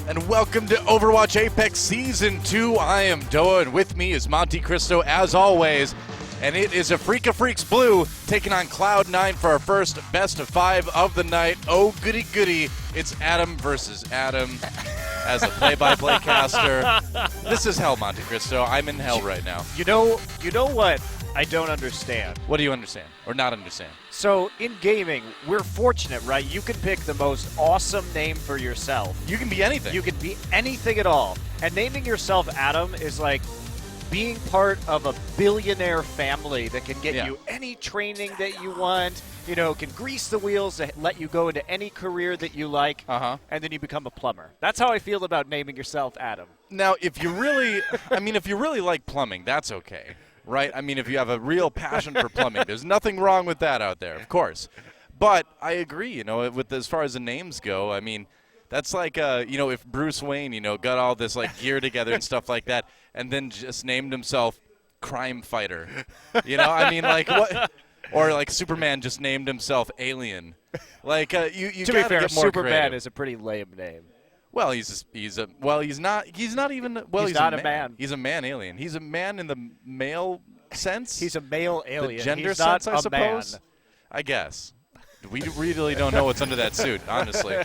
And welcome to Overwatch Apex Season 2. I am Doa, and with me is Monte Cristo, as always. And it is Afreeca Freecs Blue taking on Cloud9 for our first best of 5 of the night. Oh, goody goody. It's Adam versus Adam as a play-by-play caster. This is hell, Monte Cristo. I'm in hell right now. You know what I don't understand? What do you understand or not understand? So in gaming, we're fortunate, right? You can pick the most awesome name for yourself. You can be anything. You can be anything at all. And naming yourself Adam is like being part of a billionaire family that can get you any training that you want, you know, can grease the wheels to let you go into any career that you like, and then you become a plumber. That's how I feel about naming yourself Adam. Now, if you really, if you really like plumbing, that's okay, right? I mean, if you have a real passion for plumbing, there's nothing wrong with that out there, of course. But I agree, you know, with as far as the names go, I mean, that's like, you know, if Bruce Wayne, you know, got all this, like, gear together and stuff like that, and then just named himself Crime Fighter. You know, I mean, like, what? Or, like, Superman just named himself Alien. Like, you to gotta be fair, get more Superman creative. is a pretty lame name. Well, he's not even, well, he's not a man. He's a man alien. He's a man in the male sense. He's a male alien. The gender he's sense, not I suppose. Man. I guess. We really don't know what's under that suit, honestly.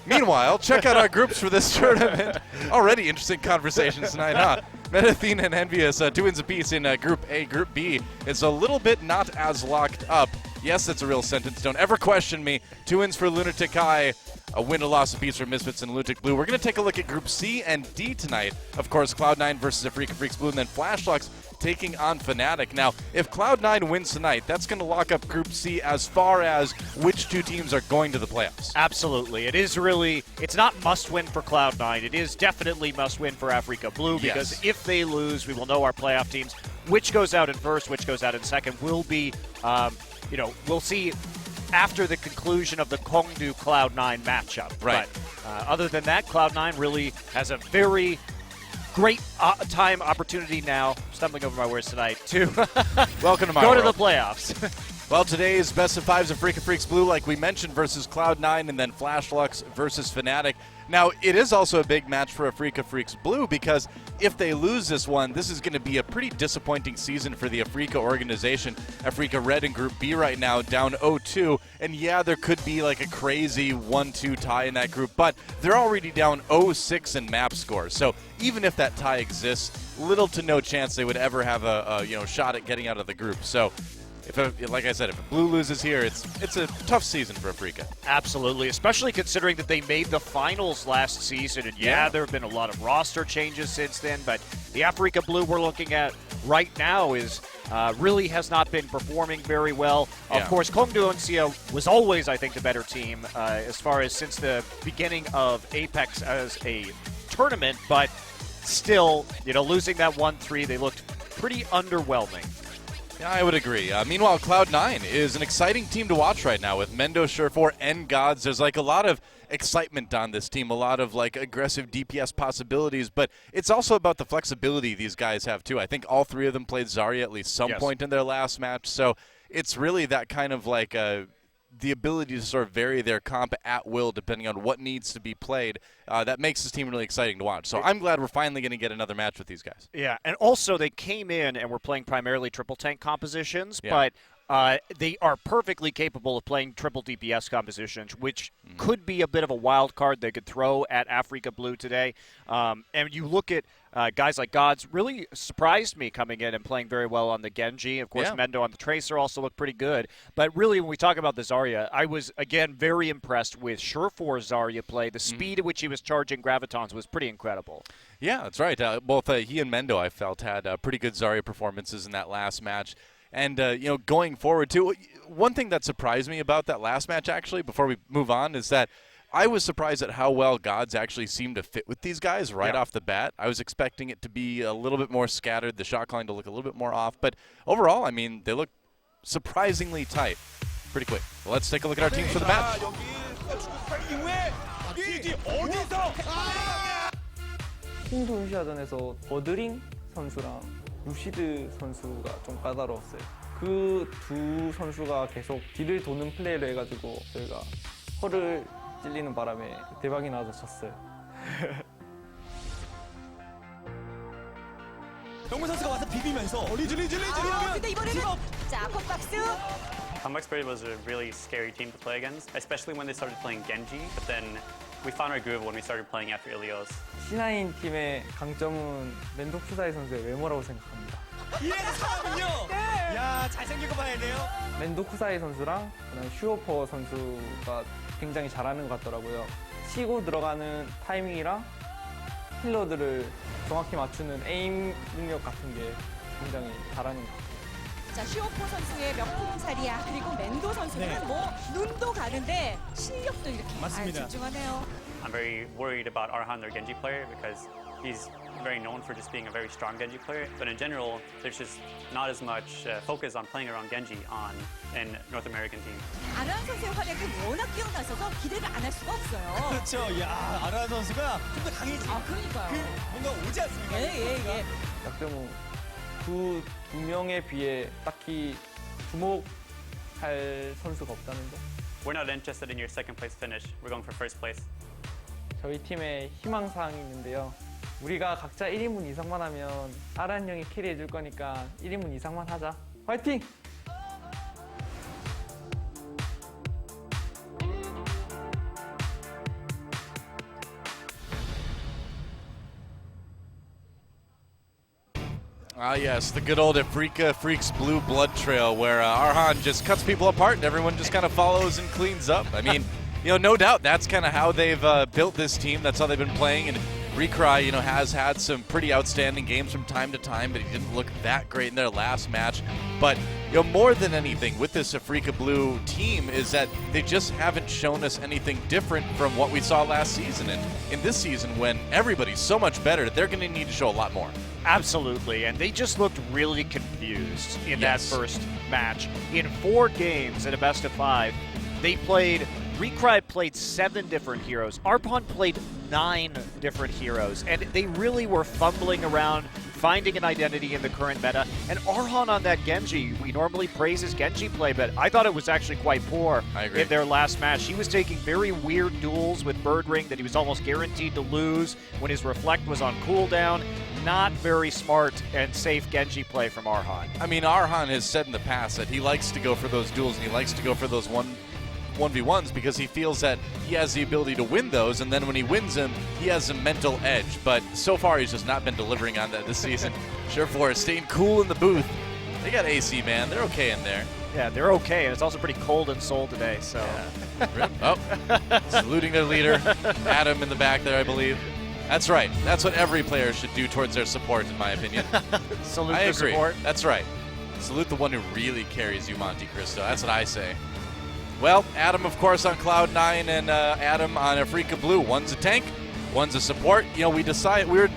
Meanwhile, check out our groups for this tournament. Already interesting conversations tonight, huh? Metathene and Envious, 2 wins apiece in Group A. Group B is a little bit not as locked up. Yes, that's a real sentence. Don't ever question me. 2 wins for Lunatic High. A win, a loss apiece for Misfits and Lunatic Blue. We're going to take a look at Group C and D tonight. Of course, Cloud9 versus Afreeca Freecs Blue, and then Flashlocks taking on Fnatic. Now, if Cloud9 wins tonight, that's going to lock up Group C as far as which 2 teams are going to the playoffs. Absolutely. It is really, it's not must-win for Cloud9. It is definitely must-win for Afreeca Blue because if they lose, we will know our playoff teams. Which goes out in first, which goes out in second will be, you know, we'll see after the conclusion of the Kongdu Cloud9 matchup. Right. But other than that, Cloud9 really has a very great time opportunity now, stumbling over my words tonight, to welcome to my go world. to the playoffs. Well, today's best of 5s of Afreeca Freecs Blue, like we mentioned, versus Cloud9 and then Flashlocks versus Fnatic. Now, it is also a big match for Afreeca Freecs Blue because if they lose this one, this is going to be a pretty disappointing season for the Afreeca organization. Afreeca Red in Group B right now, down 0-2. And yeah, there could be like a crazy 1-2 tie in that group, but they're already down 0-6 in map scores. So even if that tie exists, little to no chance they would ever have a shot at getting out of the group. So, like I said, if Blue loses here, it's a tough season for Afreeca. Absolutely, especially considering that they made the finals last season. And there have been a lot of roster changes since then, but the Afreeca Blue we're looking at right now is really has not been performing very well. Of course, Kongdu Uncia was always, I think, the better team as far as since the beginning of Apex as a tournament, but still, you know, losing that 1-3, they looked pretty underwhelming. Yeah, I would agree. Meanwhile, Cloud9 is an exciting team to watch right now with Mendo, Surefour, and Gods. There's like a lot of excitement on this team, a lot of like aggressive DPS possibilities, but it's also about the flexibility these guys have too. I think all 3 of them played Zarya at least some point in their last match, so it's really that kind of like the ability to sort of vary their comp at will depending on what needs to be played. That makes this team really exciting to watch. So I'm glad we're finally going to get another match with these guys. Yeah, and also they came in and were playing primarily triple tank compositions, but they are perfectly capable of playing triple DPS compositions, which could be a bit of a wild card they could throw at Afreeca Blue today. And you look at guys like Gods, really surprised me coming in and playing very well on the Genji. Of course, Mendo on the Tracer also looked pretty good. But really, when we talk about the Zarya, I was, again, very impressed with Surefour's Zarya play. The speed at which he was charging Gravitons was pretty incredible. Yeah, that's right. Both he and Mendo, I felt, had pretty good Zarya performances in that last match. And, you know, going forward, too, one thing that surprised me about that last match, actually, before we move on, is that I was surprised at how well Gods actually seemed to fit with these guys right off the bat. I was expecting it to be a little bit more scattered, the shot calling to look a little bit more off. But overall, I mean, they look surprisingly tight. Pretty quick. Well, let's take a look at our teams for the match. 홍두운시아전에서 버드링 선수랑 루시드 선수가 좀 까다로웠어요. 그 두 선수가 계속 뒤를 도는 플레이를 해가지고 저희가 허를 찔리는 바람에 대박이 나서 졌어요. 영문 선수가 와서 비비면서 리즈 근데 이번에는 자 컵박스. Comeback Spirit was a really scary team to play against, especially when they started playing Genji, but then we found our groove when we started playing Afreeca. C9 팀의 강점은 멘도쿠사이 선수의 외모라고 생각합니다. 이래서 사람은요. 야 잘생기고 봐야 돼요. 멘도쿠사이 선수랑 그다음 슈어퍼 선수가 굉장히 잘하는 것 같더라고요. 치고 들어가는 타이밍이랑 힐러들을 정확히 맞추는 에임 능력 같은 게 굉장히 잘하는 것 같아요. 자 슈오포 선수의 명품살이야. 그리고 멘도 선수는 네. 뭐 눈도 가는데 실력도 이렇게 잘 맞습니다. 집중하네요. I'm very worried about Arhan, their Genji player, because he's very known for just being a very strong Genji player. But in general, there's just not as much focus on playing around Genji in North American teams. 아란 선수의 활약이 워낙 뛰어나서서 기대를 안 할 수가 없어요. 그렇죠. 야 아라 선수가 좀 더 강해지. 아 그러니까요. 뭔가 오지 않습니까? 예예예. 약점은 그 두 명에 비해 딱히 주목할 선수가 없다는 점. We're not interested in your second place finish. We're going for first place. 저희 팀에 희망사항이 있는데요. 우리가 각자 1인분 이상만 하면 아란 형이 캐리해 줄 거니까 1인분 이상만 하자. 화이팅! Ah, yes, the good old Afreeca Freecs Blue blood trail where Arhan just cuts people apart and everyone just kind of follows and cleans up. I mean, no doubt that's kind of how they've built this team. That's how they've been playing. And Recry, has had some pretty outstanding games from time to time, but he didn't look that great in their last match. But, more than anything with this Afreeca Blue team is that they just haven't shown us anything different from what we saw last season. And in this season, when everybody's so much better, they're going to need to show a lot more. Absolutely, and they just looked really confused in that Yes. first match. In 4 games in a best of 5, Recry played 7 different heroes. Arpon played 9 different heroes, and they really were fumbling around, finding an identity in the current meta. And Arhan on that Genji, we normally praise his Genji play, but I thought it was actually quite poor I agree. in their last match. He was taking very weird duels with Bird Ring that he was almost guaranteed to lose when his Reflect was on cooldown. Not very smart and safe Genji play from Arhan. I mean, Arhan has said in the past that he likes to go for those duels and he likes to go for those 1v1s because he feels that he has the ability to win those, and then when he wins them, he has a mental edge. But so far, he's just not been delivering on that this season. Surefour is staying cool in the booth. They got AC, man. They're okay in there. Yeah, they're okay, and it's also pretty cold in Seoul today, so. Oh, saluting their leader, Adam in the back there, I believe. That's right. That's what every player should do towards their support, in my opinion. Salute I the agree. support. That's right. Salute the one who really carries you, Monte Cristo. That's what I say. Well, Adam, of course, on Cloud9 and Adam on Afreeca Blue. One's a tank, one's a support. We were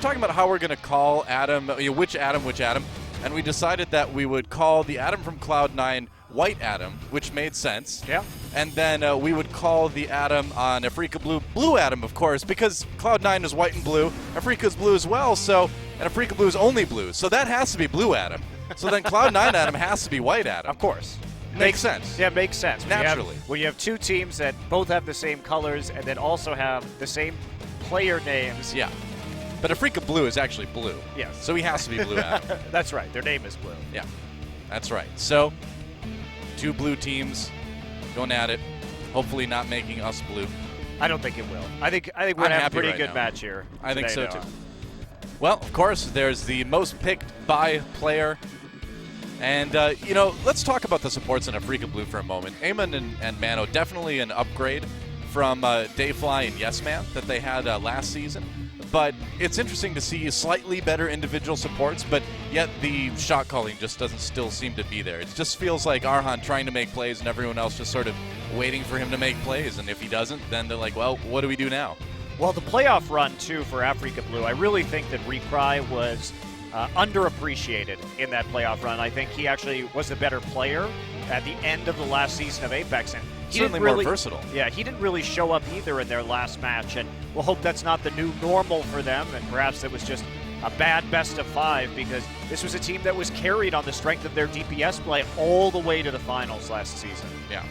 talking about how we're going to call Adam, which Adam, and we decided that we would call the Adam from Cloud9 White Adam, which made sense. Yeah. And then we would call the Adam on Afreeca Blue Blue Adam, of course, because Cloud9 is white and blue. Afreeca's blue as well, and Afreeca Blue is only blue, so that has to be Blue Adam. So then Cloud9 Adam has to be White Adam. Of course. Makes sense. Yeah, makes sense. Naturally. When you have 2 teams that both have the same colors and then also have the same player names. Yeah. But Afreeca Blue is actually blue. Yes. So he has to be Blue Adam. That's right. Their name is blue. Yeah. That's right. So, 2 blue teams going at it. Hopefully not making us blue. I don't think it will. I think we're I'm going to have a happy pretty right good now. match here. I think so today, too. Noah. Well, of course, there's the most picked by player. And, let's talk about the supports in Afreeca Blue for a moment. Eamon and Mano, definitely an upgrade from Dayfly and Yes Man that they had last season. But it's interesting to see slightly better individual supports, but yet the shot calling just doesn't still seem to be there. It just feels like Arhan trying to make plays and everyone else just sort of waiting for him to make plays. And if he doesn't, then they're like, well, what do we do now? Well, the playoff run, too, for Afreeca Blue, I really think that Recry was underappreciated in that playoff run. I think he actually was the better player at the end of the last season of Apex. And he Certainly didn't more versatile. Yeah, he didn't really show up either in their last match. And we'll hope that's not the new normal for them. And perhaps it was just a bad best of 5 because this was a team that was carried on the strength of their DPS play all the way to the finals last season. Yeah.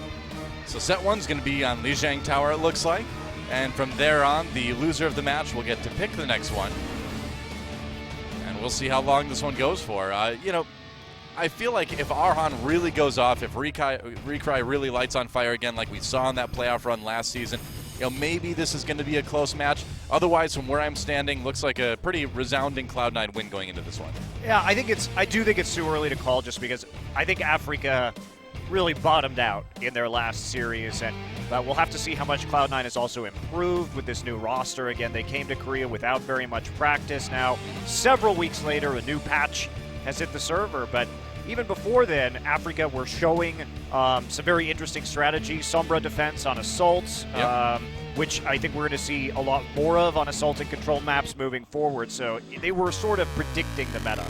So set 1's going to be on Lijiang Tower, it looks like. And from there on, the loser of the match will get to pick the next one. And we'll see how long this one goes for. You know, I feel like if Arhan really goes off, if Recry really lights on fire again like we saw in that playoff run last season, you know, maybe this is going to be a close match. Otherwise, from where I'm standing, looks like a pretty resounding Cloud9 win going into this one. Yeah, I do think it's too early to call, just because I think Afreeca really bottomed out in their last series, but we'll have to see how much Cloud9 has also improved with this new roster. Again, they came to Korea without very much practice. Now, several weeks later, a new patch has hit the server, but even before then, Afreeca were showing some very interesting strategies. Sombra defense on assaults, which I think we're going to see a lot more of on assault and control maps moving forward. So they were sort of predicting the meta.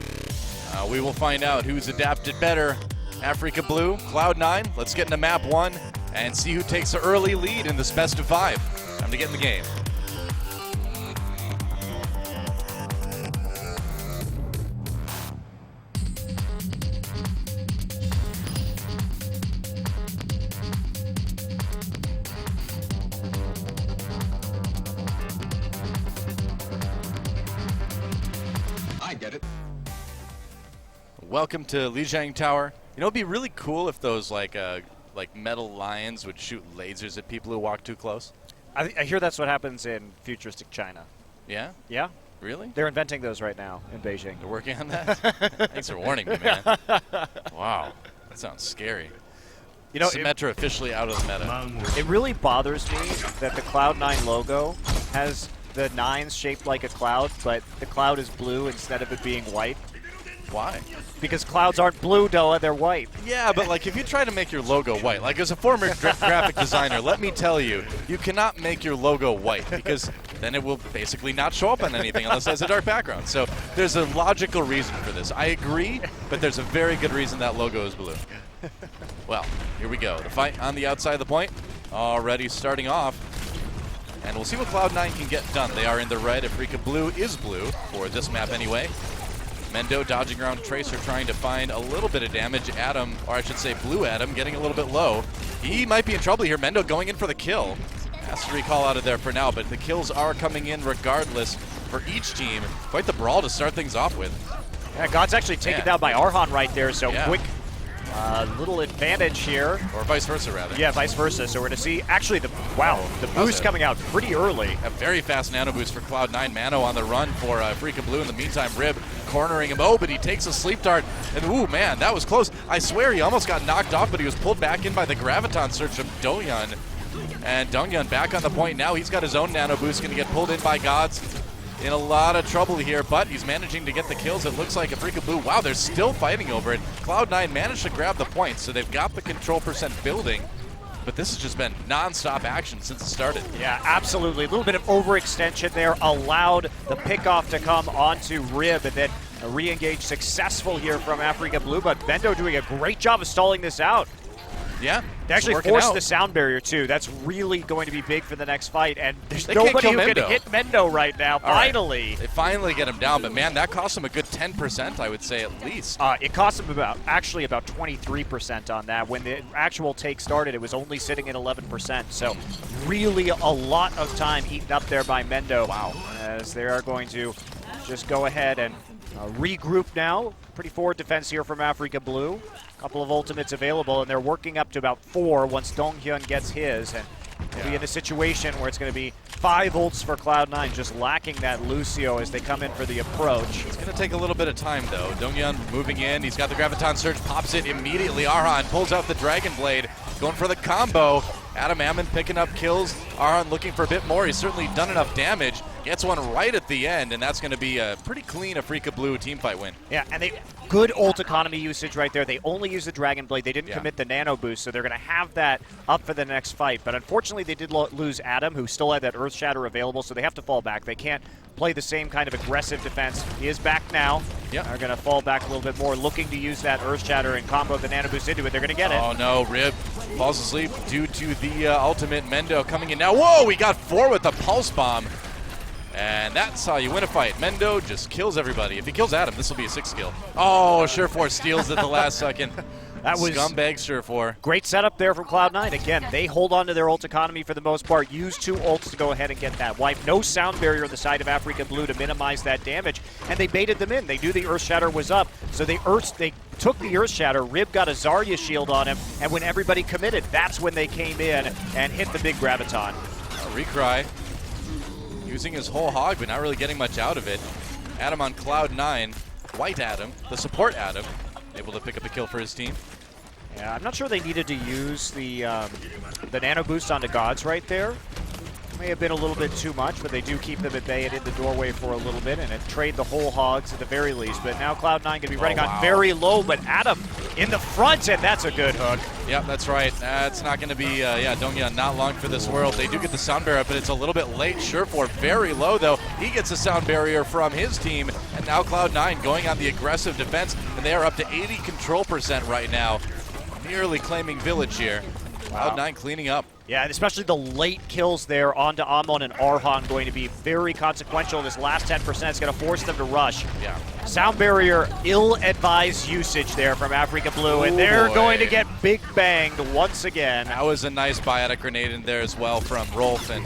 We will find out who's adapted better. Afreeca Blue, Cloud9. Let's get into map 1 and see who takes the early lead in this best of 5. Time to get in the game. Welcome to Lijiang Tower. You know, it'd be really cool if those like metal lions would shoot lasers at people who walk too close. I hear that's what happens in futuristic China. Yeah? Yeah. Really? They're inventing those right now in Beijing. They're working on that? Thanks for warning me, man. Wow. That sounds scary. You know, Symmetra officially out of the meta. It really bothers me that the Cloud9 logo has the 9s shaped like a cloud, but the cloud is blue instead of it being white. Why? Because clouds aren't blue, Doa, they're white. Yeah, but like if you try to make your logo white, like as a former graphic designer, let me tell you, you cannot make your logo white because then it will basically not show up on anything unless it has a dark background. So there's a logical reason for this. I agree, but there's a very good reason that logo is blue. Well, here we go. The fight on the outside of the point already starting off. And we'll see what Cloud9 can get done. They are in the red. Afreeca Blue is blue for this map anyway. Mendo dodging around Tracer, trying to find a little bit of damage. Adam, or I should say Blue Adam, getting a little bit low. He might be in trouble here. Mendo going in for the kill. Has to recall out of there for now, but the kills are coming in regardless for each team. Quite the brawl to start things off with. Yeah, God's actually taken down by Arhan right there, so quick little advantage here. Or vice versa, rather. Yeah, vice versa. So we're going to see, actually, the boost coming out pretty early. A very fast nano boost for Cloud9. Mano on the run for Afreeca Blue. In the meantime, Rib cornering him. Oh, but he takes a sleep dart. And, ooh, man, that was close. I swear he almost got knocked off, but he was pulled back in by the Graviton search of Donghyun. And Donghyun back on the point now. He's got his own nano boost. Going to get pulled in by Gods. In a lot of trouble here, but he's managing to get the kills. It looks like Afreeca Blue, wow, they're still fighting over it. Cloud9 managed to grab the point, so they've got the control percent building, but this has just been non-stop action since it started. Yeah, absolutely. A little bit of overextension there allowed the pickoff to come onto Rib, and then a re-engage successful here from Afreeca Blue, but Mendo doing a great job of stalling this out. Yeah. They actually forced the sound barrier, too. That's really going to be big for the next fight, and there's nobody who can hit Mendo right now, finally. Right. They finally get him down, but man, that cost him a good 10%, I would say, at least. It cost him about 23% on that. When the actual take started, it was only sitting at 11%, so really a lot of time eaten up there by Mendo. Wow. As they are going to just go ahead and regroup now. Pretty forward defense here from Afreeca Blue. Couple of ultimates available, and they're working up to about 4 once Donghyun gets his. And they'll be in a situation where it's going to be 5 ults for Cloud9, just lacking that Lucio as they come in for the approach. It's going to take a little bit of time, though. Donghyun moving in. He's got the Graviton Surge, pops it immediately. Arhan pulls out the Dragon Blade, going for the combo. Adam Ammon picking up kills. Arhan looking for a bit more. He's certainly done enough damage. Gets one right at the end, and that's going to be a pretty clean Afreeca Blue teamfight win. Yeah, and they good ult economy usage right there. They only use the Dragon Blade. They didn't commit the nano boost, so they're going to have that up for the next fight. But unfortunately, they did lose Adam, who still had that Earth Shatter available, so they have to fall back. They can't play the same kind of aggressive defense. He is back now. Yep. They're going to fall back a little bit more, looking to use that Earth Shatter and combo the nano boost into it. They're going to get it. Oh, no. Rib falls asleep due to the ultimate. Mendo coming in now. Whoa, we got 4 with the Pulse Bomb. And that's how you win a fight. Mendo just kills everybody. If he kills Adam, this will be a 6 kill. Oh, Sureforce steals at the last second. That was Scumbag Surefour. great setup there from Cloud9. Again, they hold on to their ult economy for the most part. Use 2 ults to go ahead and get that wipe. No sound barrier on the side of Afreeca Blue to minimize that damage, and they baited them in. They knew the Earth Shatter was up, so they took the Earth Shatter. Rib got a Zarya shield on him, and when everybody committed, that's when they came in and hit the big Graviton. Recry using his whole hog, but not really getting much out of it. Adam on Cloud9. White Adam, the support Adam, able to pick up a kill for his team. Yeah, I'm not sure they needed to use the nano boost onto Gods right there. May have been a little bit too much, but they do keep them at bay and in the doorway for a little bit, and it trade the whole hogs at the very least. But now Cloud9 going to be running on very low, but Adam in the front, and that's a good hook. Yep, that's right. It's not going to be, Dongya not long for this world. They do get the sound barrier, but it's a little bit late. Surefour very low, though. He gets a sound barrier from his team, and now Cloud9 going on the aggressive defense, and they are up to 80 control % right now. Nearly claiming village here. Cloud9 cleaning up. Yeah, and especially the late kills there onto Amon and Arhan going to be very consequential. This last 10% is going to force them to rush. Yeah. Sound barrier, ill-advised usage there from Afreeca Blue, and they're going to get big banged once again. That was a nice biotic grenade in there as well from Rolf, and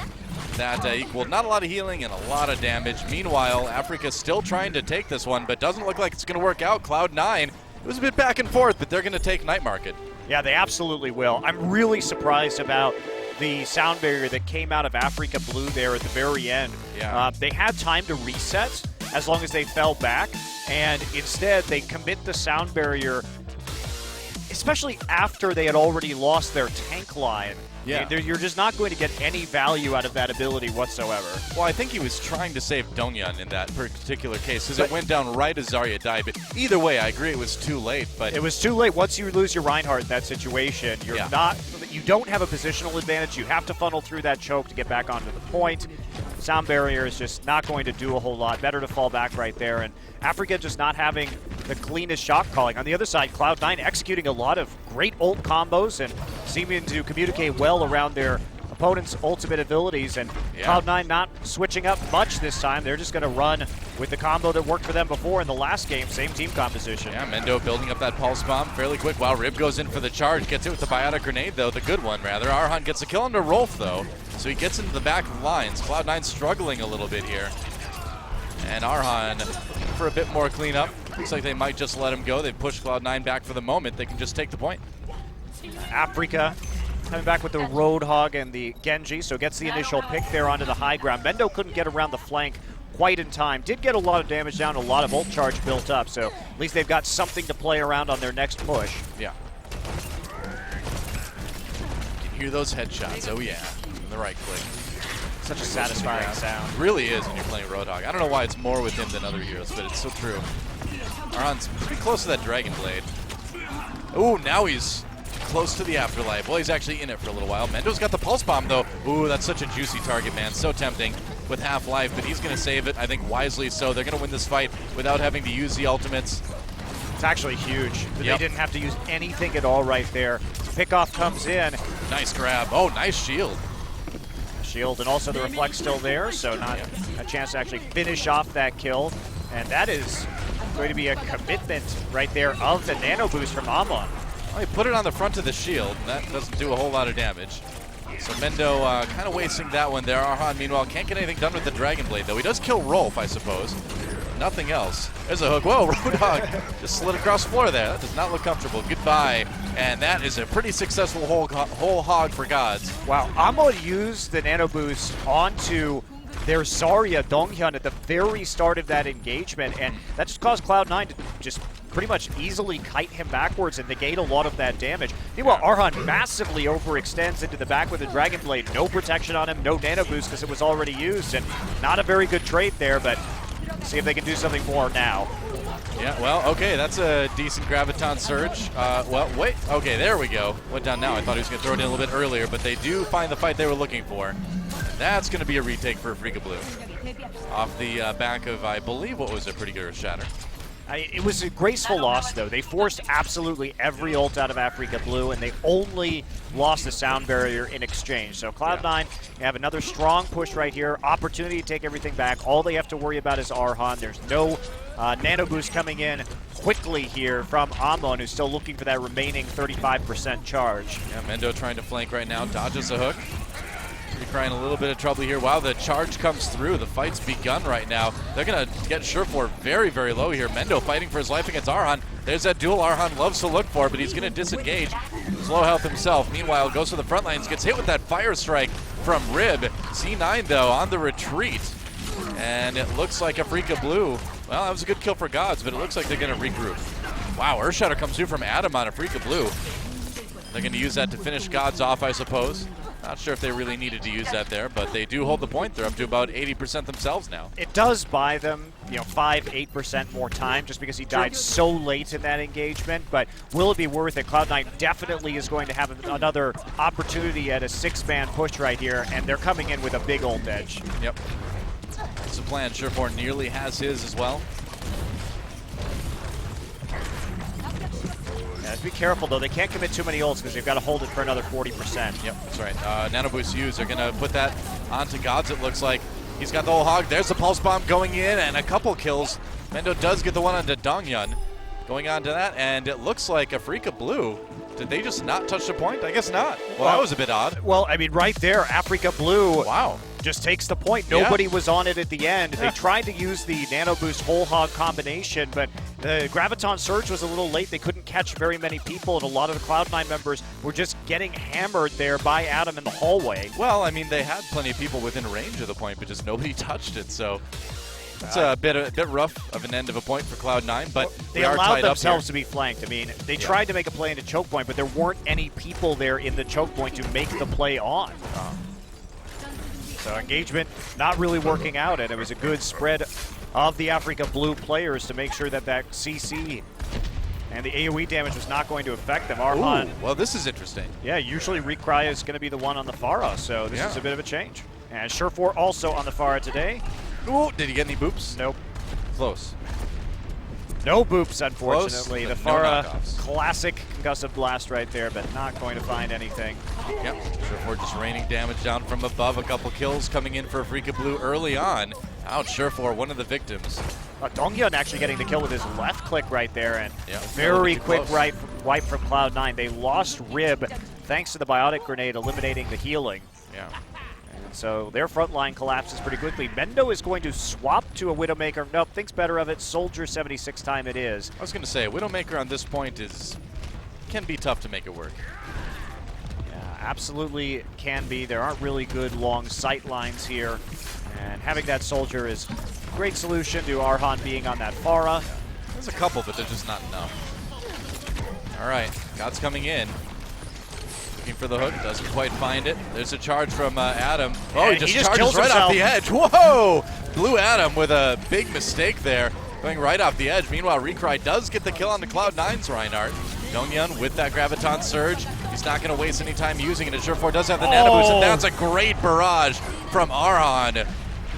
that equaled not a lot of healing and a lot of damage. Meanwhile, Afreeca's still trying to take this one, but doesn't look like it's going to work out. Cloud9, it was a bit back and forth, but they're going to take Night Market. Yeah, they absolutely will. I'm really surprised about the sound barrier that came out of Afreeca Blue there at the very end. Yeah. They had time to reset as long as they fell back, and instead they commit the sound barrier, especially after they had already lost their tank line. Yeah. You're just not going to get any value out of that ability whatsoever. Well, I think he was trying to save Dongyan in that particular case, because it went down right as Zarya died. But either way, I agree it was too late. But it was too late. Once you lose your Reinhardt in that situation, you don't have a positional advantage. You have to funnel through that choke to get back onto the point. Sound barrier is just not going to do a whole lot. Better to fall back right there. And Afreeca just not having the cleanest shot calling. On the other side, Cloud9 executing a lot of great ult combos and seeming to communicate well around their opponent's ultimate abilities. And Cloud9 not switching up much this time. They're just going to run with the combo that worked for them before in the last game. Same team composition. Yeah, Mendo building up that pulse bomb fairly quick while Rib goes in for the charge. Gets it with the biotic grenade, though. The good one, rather. Arhan gets a kill into Rolf, though. So he gets into the back of the lines. Cloud9 struggling a little bit here. And Arhan for a bit more cleanup. Looks like they might just let him go. They push Cloud9 back for the moment. They can just take the point. Afreeca coming back with the Roadhog and the Genji, so gets the initial pick there onto the high ground. Mendo couldn't get around the flank quite in time. Did get a lot of damage down, a lot of ult charge built up, so at least they've got something to play around on their next push. Yeah. You can hear those headshots. Oh yeah, the right click. Such a satisfying sound. It really is when you're playing Roadhog. I don't know why it's more with him than other heroes, but it's so true. Arhan's pretty close to that Dragon Blade. Ooh, now he's close to the afterlife. Well, he's actually in it for a little while. Mendo's got the pulse bomb, though. Ooh, that's such a juicy target, man. So tempting with half-life, but he's going to save it, I think, wisely so. They're going to win this fight without having to use the ultimates. It's actually huge. They didn't have to use anything at all right there. Pickoff comes in. Nice grab. Oh, nice shield. Shield, and also the reflect still there, so not a chance to actually finish off that kill. And that is going to be a commitment right there of the nano boost from Amon. Well, he put it on the front of the shield, and that doesn't do a whole lot of damage. So Mendo kind of wasting that one there. Arhan, meanwhile, can't get anything done with the Dragon Blade, though. He does kill Rolf, I suppose. Nothing else. There's a hook. Whoa, Roadhog just slid across the floor there. That does not look comfortable. Goodbye. And that is a pretty successful whole hog for Gods. Wow, Amon used the nano boost onto their Zarya Donghyun at the very start of that engagement, and that just caused Cloud9 to just pretty much easily kite him backwards and negate a lot of that damage. Meanwhile, Arhan massively overextends into the back with the Dragon Blade. No protection on him, no nano boost because it was already used, and not a very good trade there, but see if they can do something more now. Yeah, well, okay, that's a decent Graviton Surge. Well, wait, okay, there we go. Went down now. I thought he was going to throw it in a little bit earlier, but they do find the fight they were looking for. That's going to be a retake for Afreeca Blue. Off the back of, I believe, what was a pretty good Shatter. It was a graceful loss, though. They forced absolutely every ult out of Afreeca Blue, and they only lost the sound barrier in exchange. So Cloud9 have another strong push right here. Opportunity to take everything back. All they have to worry about is Arhan. There's no nano boost coming in quickly here from Amon, who's still looking for that remaining 35% charge. Yeah, Mendo trying to flank right now, dodges a hook. Freecry in a little bit of trouble here. Wow, the charge comes through. The fight's begun right now. They're going to get Surefour very, very low here. Mendo fighting for his life against Arhan. There's that duel Arhan loves to look for, but he's going to disengage. He's low health himself. Meanwhile, goes to the front lines, gets hit with that fire strike from Rib. C9, though, on the retreat. And it looks like Afreeca Blue. Well, that was a good kill for Gods, but it looks like they're going to regroup. Wow, Earthshatter comes through from Adam on Afreeca Blue. They're going to use that to finish Gods off, I suppose. Not sure if they really needed to use that there, but they do hold the point. They're up to about 80% themselves now. It does buy them, 5-8% more time just because he died so late in that engagement, but will it be worth it? Cloud9 definitely is going to have another opportunity at a 6-man push right here, and they're coming in with a big ult edge. Yep. It's a plan. Surefour nearly has his as well. Be careful, though. They can't commit too many ults because they've got to hold it for another 40%. Yep, that's right. Nano Boost used. They're going to put that onto Gods, it looks like. He's got the whole hog. There's the Pulse Bomb going in, and a couple kills. Mendo does get the one onto Dongyun. Going on to that, and it looks like Afreeca Blue. Did they just not touch the point? I guess not. Well, that was a bit odd. Well, I mean, right there, Afreeca Blue just takes the point. Nobody was on it at the end. They tried to use the Nano Boost whole hog combination, but the Graviton Surge was a little late. They couldn't catch very many people, and a lot of the Cloud9 members were just getting hammered there by Adam in the hallway. Well, I mean, they had plenty of people within range of the point, but just nobody touched it, so it's a bit rough of an end of a point for Cloud9, but they allowed themselves to be flanked. I mean, they tried to make a play into choke point, but there weren't any people there in the choke point to make the play on. So engagement not really working out, and it was a good spread of the Afreeca Blue players to make sure that that CC and the AoE damage was not going to affect them. Arhan. Ooh, well, this is interesting. Yeah, usually Recry is going to be the one on the Pharah, so this is a bit of a change. And Surefour also on the Pharah today. Ooh, did he get any boops? Nope. Close. No boops, unfortunately. Close, the Pharah classic concussive blast right there, but not going to find anything. Yep, Surefour just raining damage down from above. A couple kills coming in for Afreeca Blue early on. Out Surefour, one of the victims. Dongyun actually getting the kill with his left click right there, and very quick wipe from Cloud9. They lost Rib thanks to the Biotic Grenade eliminating the healing. Yeah. So their front line collapses pretty quickly. Mendo is going to swap to a Widowmaker. Nope, thinks better of it. Soldier 76 time it is. I was going to say, Widowmaker on this point can be tough to make it work. Yeah, absolutely can be. There aren't really good long sight lines here. And having that Soldier is a great solution to Arhan being on that Pharah. Yeah. There's a couple, but they're just not enough. All right, God's coming in. Looking for the hook, doesn't quite find it. There's a charge from Adam. Oh, he just charges right off the edge. Whoa! Blue Adam with a big mistake there, going right off the edge. Meanwhile, Recry does get the kill on the Cloud9's Reinhardt. Dongyun with that Graviton Surge. He's not going to waste any time using it. And Surefour does have the Nano Boost, and that's a great barrage from Arhan.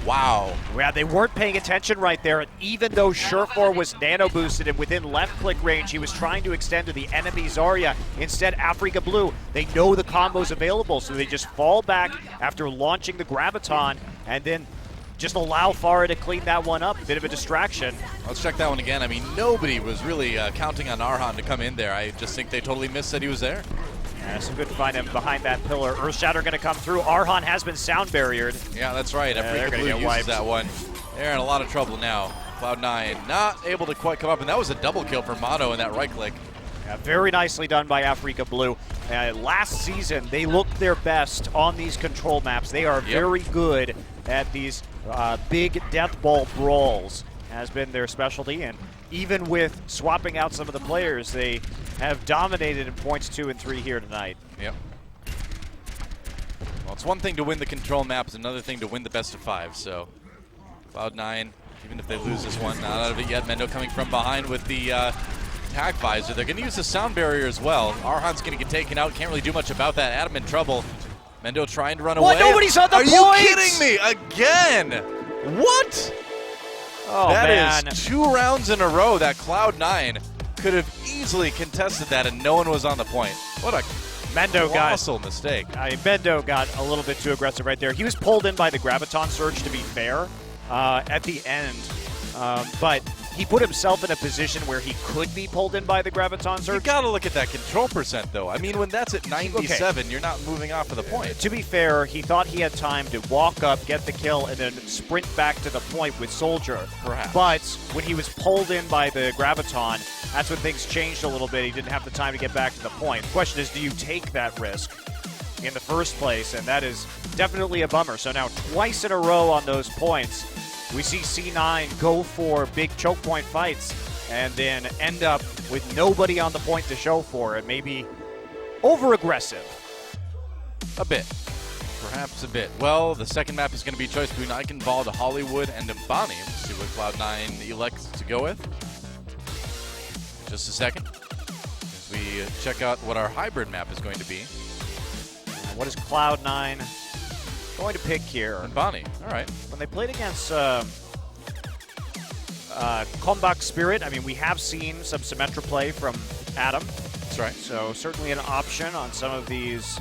Wow. Yeah, they weren't paying attention right there. And even though Surefour was nano boosted and within left click range, he was trying to extend to the enemy Zarya. Instead, Afreeca Blue, they know the combo's available, so they just fall back after launching the Graviton and then just allow Pharah to clean that one up. A bit of a distraction. Let's check that one again. I mean, nobody was really counting on Arhan to come in there. I just think they totally missed that he was there. Yeah, so good to find him behind that pillar. Earthshatter going to come through. Arhan has been sound barriered. Yeah, that's right. Afreeca Blue uses that one. They're in a lot of trouble now. Cloud9 not able to quite come up, and that was a double kill for Mono in that right click. Yeah, very nicely done by Afreeca Blue. Last season, they looked their best on these control maps. They are very good at these big death ball brawls, has been their specialty. And even with swapping out some of the players, they have dominated in points 2 and 3 here tonight. Yep. Well, it's one thing to win the control map, it's another thing to win the best of 5. So Cloud9, even if they lose this one, not out of it yet. Mendo coming from behind with the tag visor. They're going to use the sound barrier as well. Arhan's going to get taken out. Can't really do much about that. Adam in trouble. Mendo trying to run away. Nobody's on the point! Are you kidding me? Again? What? Oh, That man. is 2 rounds in a row that Cloud9 could have easily contested that, and no one was on the point. What a colossal mistake. Mendo got a little bit too aggressive right there. He was pulled in by the Graviton Surge, to be fair, at the end. But he put himself in a position where he could be pulled in by the Graviton Surge. You got to look at that control percent, though. I mean, when that's at 97, you're not moving off of the point. To be fair, he thought he had time to walk up, get the kill, and then sprint back to the point with Soldier. Perhaps. But when he was pulled in by the Graviton, that's when things changed a little bit. He didn't have the time to get back to the point. The question is, do you take that risk in the first place? And that is definitely a bummer. So now twice in a row on those points, we see C9 go for big choke point fights and then end up with nobody on the point to show for it. Maybe over-aggressive. A bit. Perhaps a bit. Well, the second map is going to be choice between Eichenwald, Hollywood, and Mbani. We'll see what Cloud9 elects to go with. Just a second as we check out what our hybrid map is going to be. What is Cloud9 going to pick here? Mbani. All right. When they played against Comeback Spirit, I mean, we have seen some Symmetra play from Adam. That's right. So certainly an option on some of these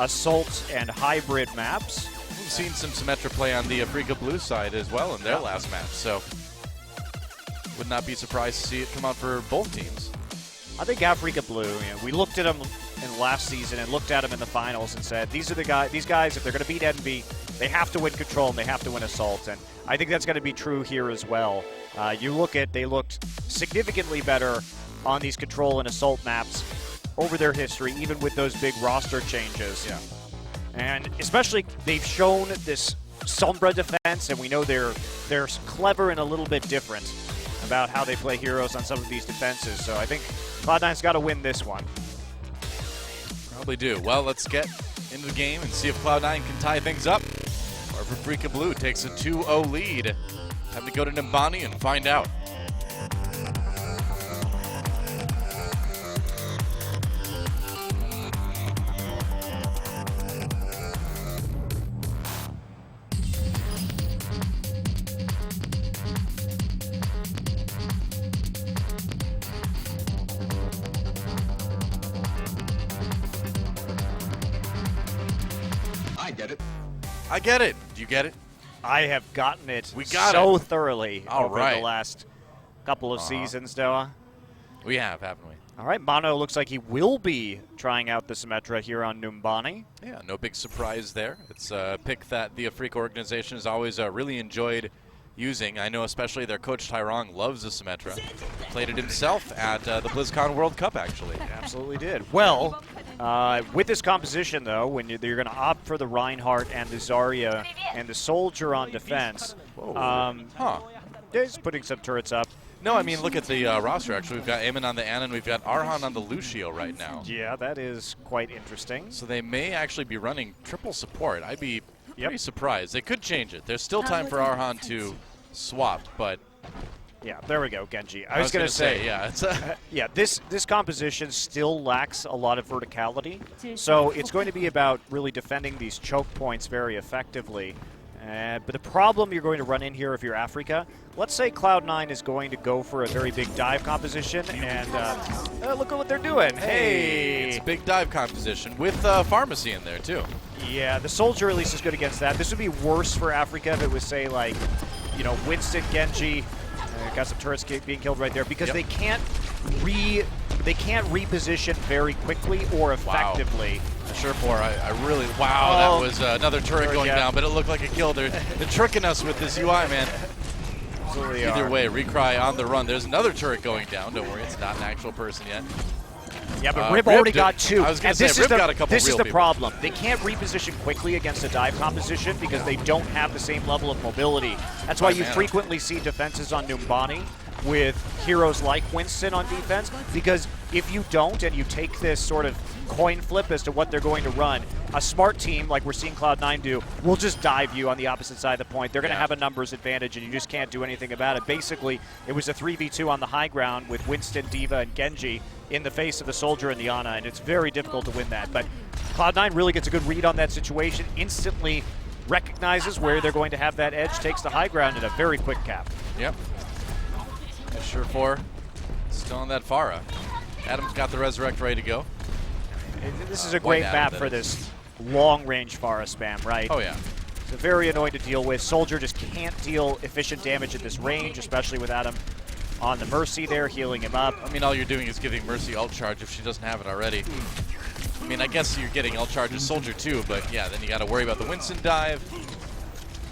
assault and hybrid maps. We've seen some Symmetra play on the Afreeca Blue side as well in their last match, so would not be surprised to see it come out for both teams. I think Afreeca Blue, we looked at them in last season and looked at them in the finals and said, these guys, if they're going to beat Envy, they have to win Control and they have to win Assault. And I think that's going to be true here as well. They looked significantly better on these Control and Assault maps over their history, even with those big roster changes. Yeah. And especially, they've shown this Sombra defense, and we know they're clever and a little bit different about how they play heroes on some of these defenses. So I think Cloud9's got to win this one. Probably do. Well, let's get into the game and see if Cloud9 can tie things up, or if Afreeca Blue takes a 2-0 lead. Time to go to Mbani and find out. I get it. Do you get it? I have gotten it so thoroughly over the last couple of seasons, Doa. We have, haven't we? All right, Mono looks like he will be trying out the Symmetra here on Numbani. Yeah, no big surprise there. It's a pick that the Afreeca organization has always really enjoyed using. I know especially their coach Tyrong loves the Symmetra. Played it himself at the BlizzCon World Cup, actually. He absolutely did. Well, with this composition, though, when you're going to opt for the Reinhardt and the Zarya and the Soldier on defense, he's putting some turrets up. No, I mean, look at the roster, actually. We've got Eamon on the Ana, and we've got Arhan on the Lucio right now. Yeah, that is quite interesting. So they may actually be running triple support. I'd be pretty surprised. They could change it. There's still time for Arhan to swap, but... Yeah, there we go, Genji. I was going to say, yeah, it's yeah, this composition still lacks a lot of verticality, so it's going to be about really defending these choke points very effectively. But the problem you're going to run in here if you're Afreeca, let's say Cloud9 is going to go for a very big dive composition, and look at what they're doing. Hey! It's a big dive composition with Pharmacy in there, too. Yeah, the Soldier at least is good against that. This would be worse for Afreeca if it was, say, like, you know, Winston, Genji. Got some turrets being killed right there because they can't reposition very quickly or effectively. Wow. Sure, I really that was another turret going down, but it looked like a kill. They're tricking us with this UI, man. Absolutely. Either way, Recry on the run. There's another turret going down. Don't worry, it's not an actual person yet. Yeah, but Rib already got two. I was going to say, Rib got a couple. This is the problem. They can't reposition quickly against a dive composition because they don't have the same level of mobility. That's why you frequently see defenses on Numbani with heroes like Winston on defense, because if you don't and you take this sort of coin flip as to what they're going to run, a smart team like we're seeing Cloud9 do will just dive you on the opposite side of the point. They're going to have a numbers advantage and you just can't do anything about it. Basically, it was a 3v2 on the high ground with Winston, D.Va, and Genji in the face of the Soldier and the Ana, and it's very difficult to win that. But Cloud9 really gets a good read on that situation, instantly recognizes where they're going to have that edge, takes the high ground in a very quick cap. Yep. Sure for still on that Pharah. Adam's got the Resurrect ready to go. This is a great map for this long-range Pharah spam, right? Oh, yeah. It's very annoying to deal with. Soldier just can't deal efficient damage at this range, especially with Adam on the Mercy there, healing him up. I mean, all you're doing is giving Mercy ult charge if she doesn't have it already. I mean, I guess you're getting ult charge as Soldier too, but yeah, then you got to worry about the Winston dive.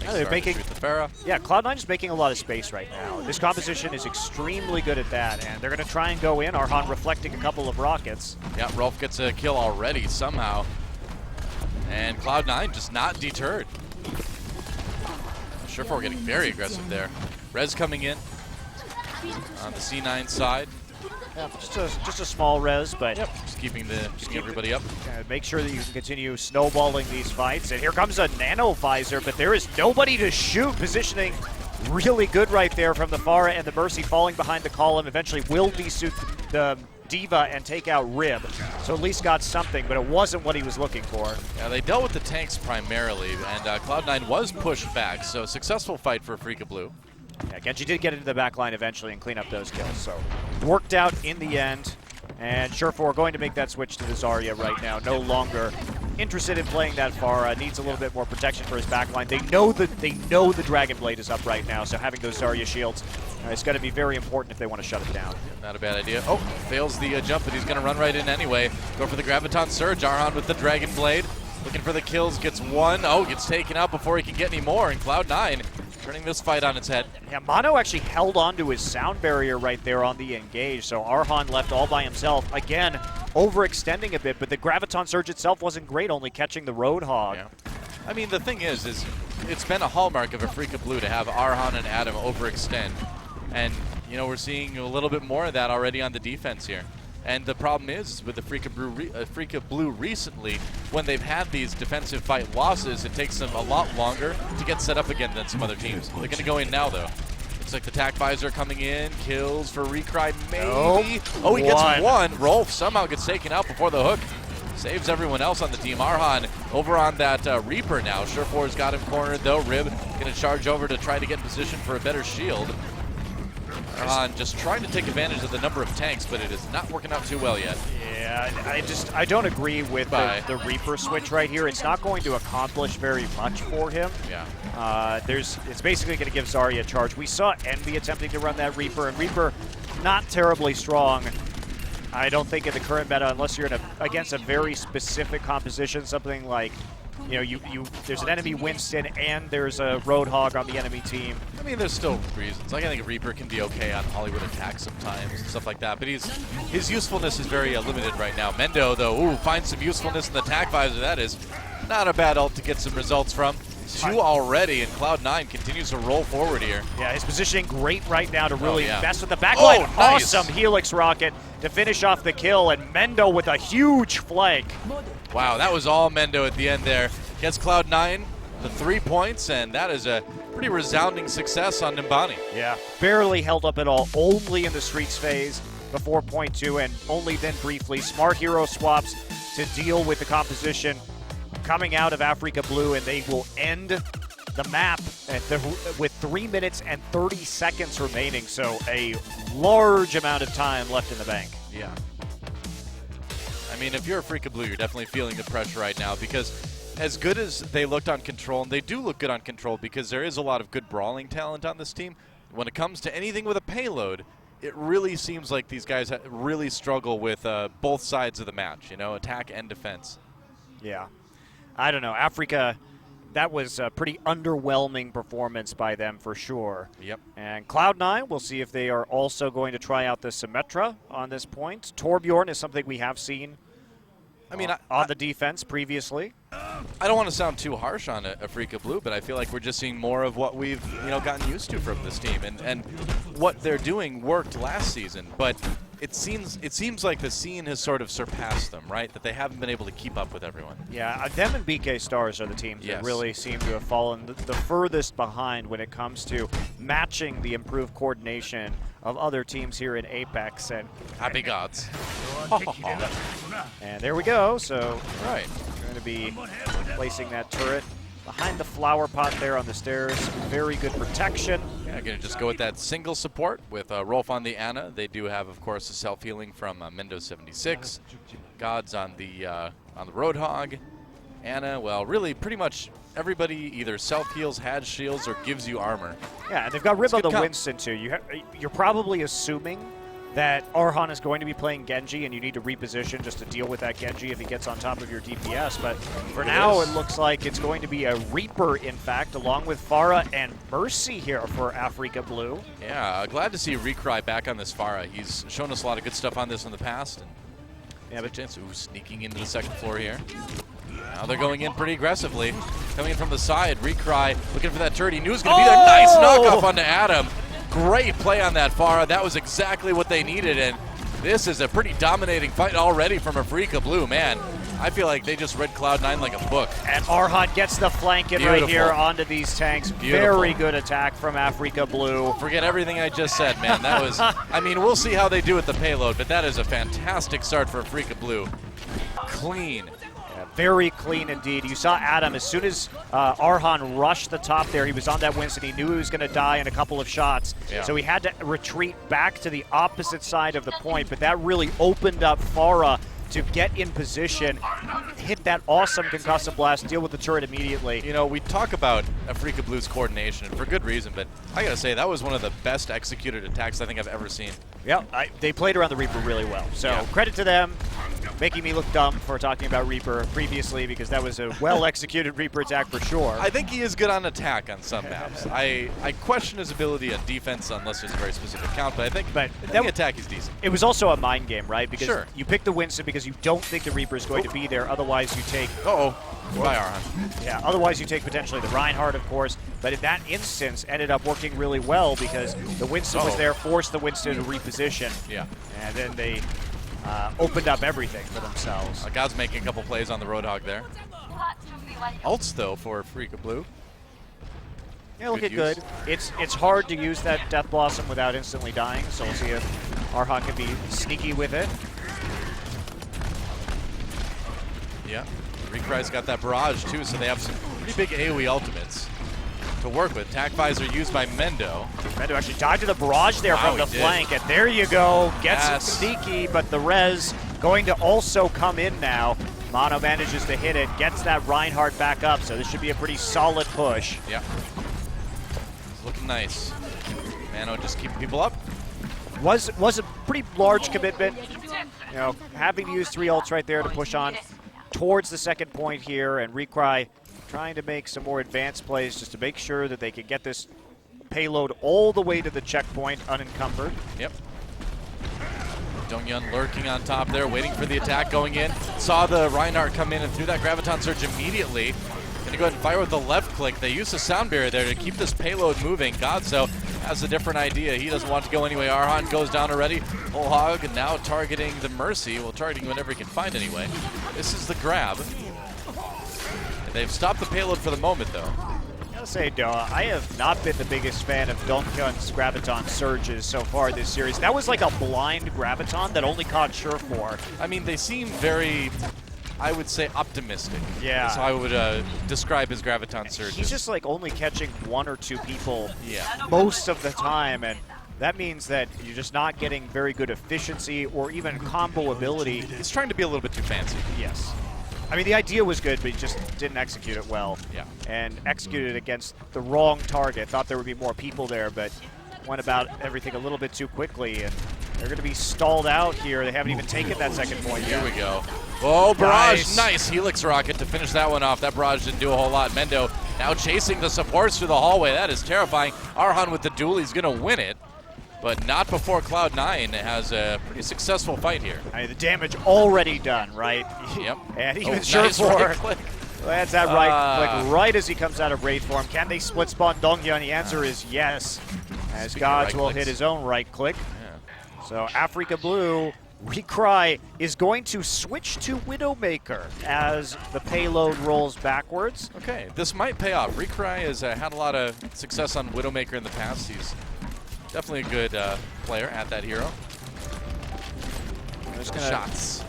Yeah, they're making the Pharah. Yeah, Cloud9 is making a lot of space right now. This composition is extremely good at that, and they're going to try and go in. Arhan reflecting a couple of rockets. Yeah, Rolf gets a kill already somehow. And Cloud9 just not deterred. Surefour getting very aggressive there. Rez coming in on the C9 side. Yeah, just a small res, but just keeping everybody up. Make sure that you can continue snowballing these fights. And here comes a nano visor, but there is nobody to shoot. Positioning really good right there from the Pharah, and the Mercy falling behind the column. Eventually will de-suit the Diva and take out Rib. So at least got something, but it wasn't what he was looking for. Yeah, they dealt with the tanks primarily, and Cloud9 was pushed back. So successful fight for Afreeca Blue. Yeah, Genji did get into the back line eventually and clean up those kills, so worked out in the end. And Surefour going to make that switch to the Zarya right now. No longer interested in playing that Pharah. Needs a little bit more protection for his backline. They know the Dragon Blade is up right now, so having those Zarya shields is going to be very important if they want to shut it down. Not a bad idea. Oh, fails the jump, but he's going to run right in anyway. Go for the Graviton Surge. Arhan with the Dragon Blade. Looking for the kills, gets one. Oh, gets taken out before he can get any more. And Cloud9 turning this fight on its head. Yeah, Mono actually held on to his sound barrier right there on the engage, so Arhan left all by himself. Again, overextending a bit, but the Graviton Surge itself wasn't great, only catching the Roadhog. Yeah. I mean, the thing is it's been a hallmark of Afreeca Blue to have Arhan and Adam overextend. And, you know, we're seeing a little bit more of that already on the defense here. And the problem is with Afreeca Blue recently, when they've had these defensive fight losses, it takes them a lot longer to get set up again than some other teams. They're going to go in now, though. Looks like the Tac Visor coming in. Kills for Recry, maybe. Nope. Oh, he gets one. Rolf somehow gets taken out before the hook. Saves everyone else on the team. Arhan over on that Reaper now. Surefour's got him cornered, though. Rib going to charge over to try to get in position for a better shield. Arhan just trying to take advantage of the number of tanks, but it is not working out too well yet. Yeah, I don't agree with the Reaper switch right here. It's not going to accomplish very much for him. Yeah. It's basically going to give Zarya a charge. We saw Envy attempting to run that Reaper, and Reaper not terribly strong. I don't think in the current meta, unless you're against a very specific composition, something like, you know, there's an enemy Winston and there's a Roadhog on the enemy team. I mean, there's still reasons. Like, I think Reaper can be okay on Hollywood Attack sometimes and stuff like that, but his usefulness is very limited right now. Mendo, though, finds some usefulness in the Tac Visor. That is not a bad ult to get some results from. 2 already, and Cloud9 continues to roll forward here. Yeah, his positioning great right now to really mess with the backline. Oh, nice. Awesome Helix Rocket to finish off the kill, and Mendo with a huge flank. Wow, that was all Mendo at the end there. Gets Cloud9 the 3 points, and that is a pretty resounding success on Nimbani. Yeah, barely held up at all, only in the Streaks phase before point 2, and only then briefly. Smart hero swaps to deal with the composition coming out of Afreeca Blue, and they will end the map with 3 minutes and 30 seconds remaining, so a large amount of time left in the bank. Yeah. I mean, if you're Afreeca Blue, you're definitely feeling the pressure right now, because as good as they looked on Control, and they do look good on Control because there is a lot of good brawling talent on this team, when it comes to anything with a payload, it really seems like these guys really struggle with both sides of the match, you know, attack and defense. Yeah. I don't know. Afreeca, that was a pretty underwhelming performance by them for sure. Yep. And Cloud9, we'll see if they are also going to try out the Symmetra on this point. Torbjorn is something we have seen on the defense previously. I don't want to sound too harsh on Afreeca Blue, but I feel like we're just seeing more of what we've gotten used to from this team, and what they're doing worked last season, but it seems like the scene has sort of surpassed them, right? That they haven't been able to keep up with everyone. Yeah, them and BK Stars are the teams that really seem to have fallen the furthest behind when it comes to matching the improved coordination of other teams here in Apex. And happy gods. And there we go. So right, going to be placing that turret behind the flower pot there on the stairs. Very good protection. Yeah, going to just go with that single support with Rolf on the Ana. They do have, of course, a self-healing from Mendo 76. Gods on the Roadhog. Ana, well, really pretty much everybody either self-heals, has shields, or gives you armor. Yeah, and they've got Rib on the comp. Winston, too. You're probably assuming that Arhan is going to be playing Genji, and you need to reposition just to deal with that Genji if he gets on top of your DPS. But for now, it looks like it's going to be a Reaper, in fact, along with Pharah and Mercy here for Afreeca Blue. Yeah, glad to see Recry back on this Pharah. He's shown us a lot of good stuff on this in the past. And yeah, but chance, sneaking into the second floor here. Now they're going in pretty aggressively. Coming in from the side, Recry looking for that turret. He knew it was going to be there. Nice knockoff onto Adam. Great play on that Pharah. That was exactly what they needed, and this is a pretty dominating fight already from Afreeca Blue. Man, I feel like they just read Cloud9 like a book. And Arhan gets the flank in right here onto these tanks. Very good attack from Afreeca Blue. Forget everything I just said, man. That was, I mean, we'll see how they do with the payload, but that is a fantastic start for Afreeca Blue. Clean. Very clean indeed. You saw Adam, as soon as Arhan rushed the top there, he was on that Winston. He knew he was going to die in a couple of shots. Yeah. So he had to retreat back to the opposite side of the point, but that really opened up Pharah to get in position, hit that awesome concussive blast, deal with the turret immediately. You know, we talk about Afreeca Blue's coordination, and for good reason, but I gotta say, that was one of the best executed attacks I think I've ever seen. Yeah, they played around the Reaper really well. So credit to them, making me look dumb for talking about Reaper previously, because that was a well-executed Reaper attack for sure. I think he is good on attack on some maps. I question his ability on defense unless there's a very specific count, but I think that attack is decent. It was also a mind game, right? Because you pick the Winston because you don't think the Reaper is going to be there. Otherwise, you take... Goodbye, Arhan. Yeah, otherwise you take potentially the Reinhardt, of course. But in that instance, ended up working really well because the Winston was there, forced the Winston to reposition. Yeah. And then they opened up everything for themselves. God's making a couple plays on the Roadhog there. Ults, though, for Afreeca Blue. Yeah, looking good. It's hard to use that Death Blossom without instantly dying, so we'll see if Arhan can be sneaky with it. Yeah. Recry's got that barrage too, so they have some pretty big AoE ultimates to work with. Tac Visor used by Mendo. Mendo actually died to the barrage there from the flank, and there you go. Gets sneaky, but the res going to also come in now. Mono manages to hit it, gets that Reinhardt back up, so this should be a pretty solid push. Yeah. It's looking nice. Mano just keeping people up. Was a pretty large commitment. You know, having to use 3 ults right there to push on towards the second point here, and Recry trying to make some more advanced plays just to make sure that they can get this payload all the way to the checkpoint unencumbered. Yep. Dongyun lurking on top there, waiting for the attack going in. Saw the Reinhardt come in and threw that Graviton Surge immediately. Gonna go ahead and fire with the left click. They use the sound barrier there to keep this payload moving. Godso has a different idea. He doesn't want to go anyway. Arhan goes down already. Whole Hog now targeting the Mercy. Well, targeting whatever he can find anyway. This is the grab. And they've stopped the payload for the moment, though. I'll say, Doa, I have not been the biggest fan of Dongyun's Graviton Surges so far this series. That was like a blind Graviton that only caught Surefour. I mean, they seem very, I would say, optimistic. Yeah. That's how I would describe his Graviton Surges. He's just like only catching 1 or 2 people most of the time, and that means that you're just not getting very good efficiency or even combo ability. He's trying to be a little bit too fancy. Yes. I mean, the idea was good, but he just didn't execute it well. Yeah. And executed it against the wrong target. Thought there would be more people there, but went about everything a little bit too quickly, and they're going to be stalled out here. They haven't even taken that second point yet. Here we go. Oh, barrage, nice. Helix Rocket to finish that one off. That barrage didn't do a whole lot. Mendo now chasing the supports through the hallway. That is terrifying. Arhan with the duel, he's going to win it, but not before Cloud9 has a pretty successful fight here. I mean, the damage already done, right? Yep. And even Surefour lands that right click right as he comes out of raid form. Can they split spawn Dongyun? The answer is yes, as Gods will hit his own right click. Yeah. So Afreeca Blue, Recry is going to switch to Widowmaker as the payload rolls backwards. Okay, this might pay off. Recry has had a lot of success on Widowmaker in the past. He's definitely a good player at that hero. Just gonna shots.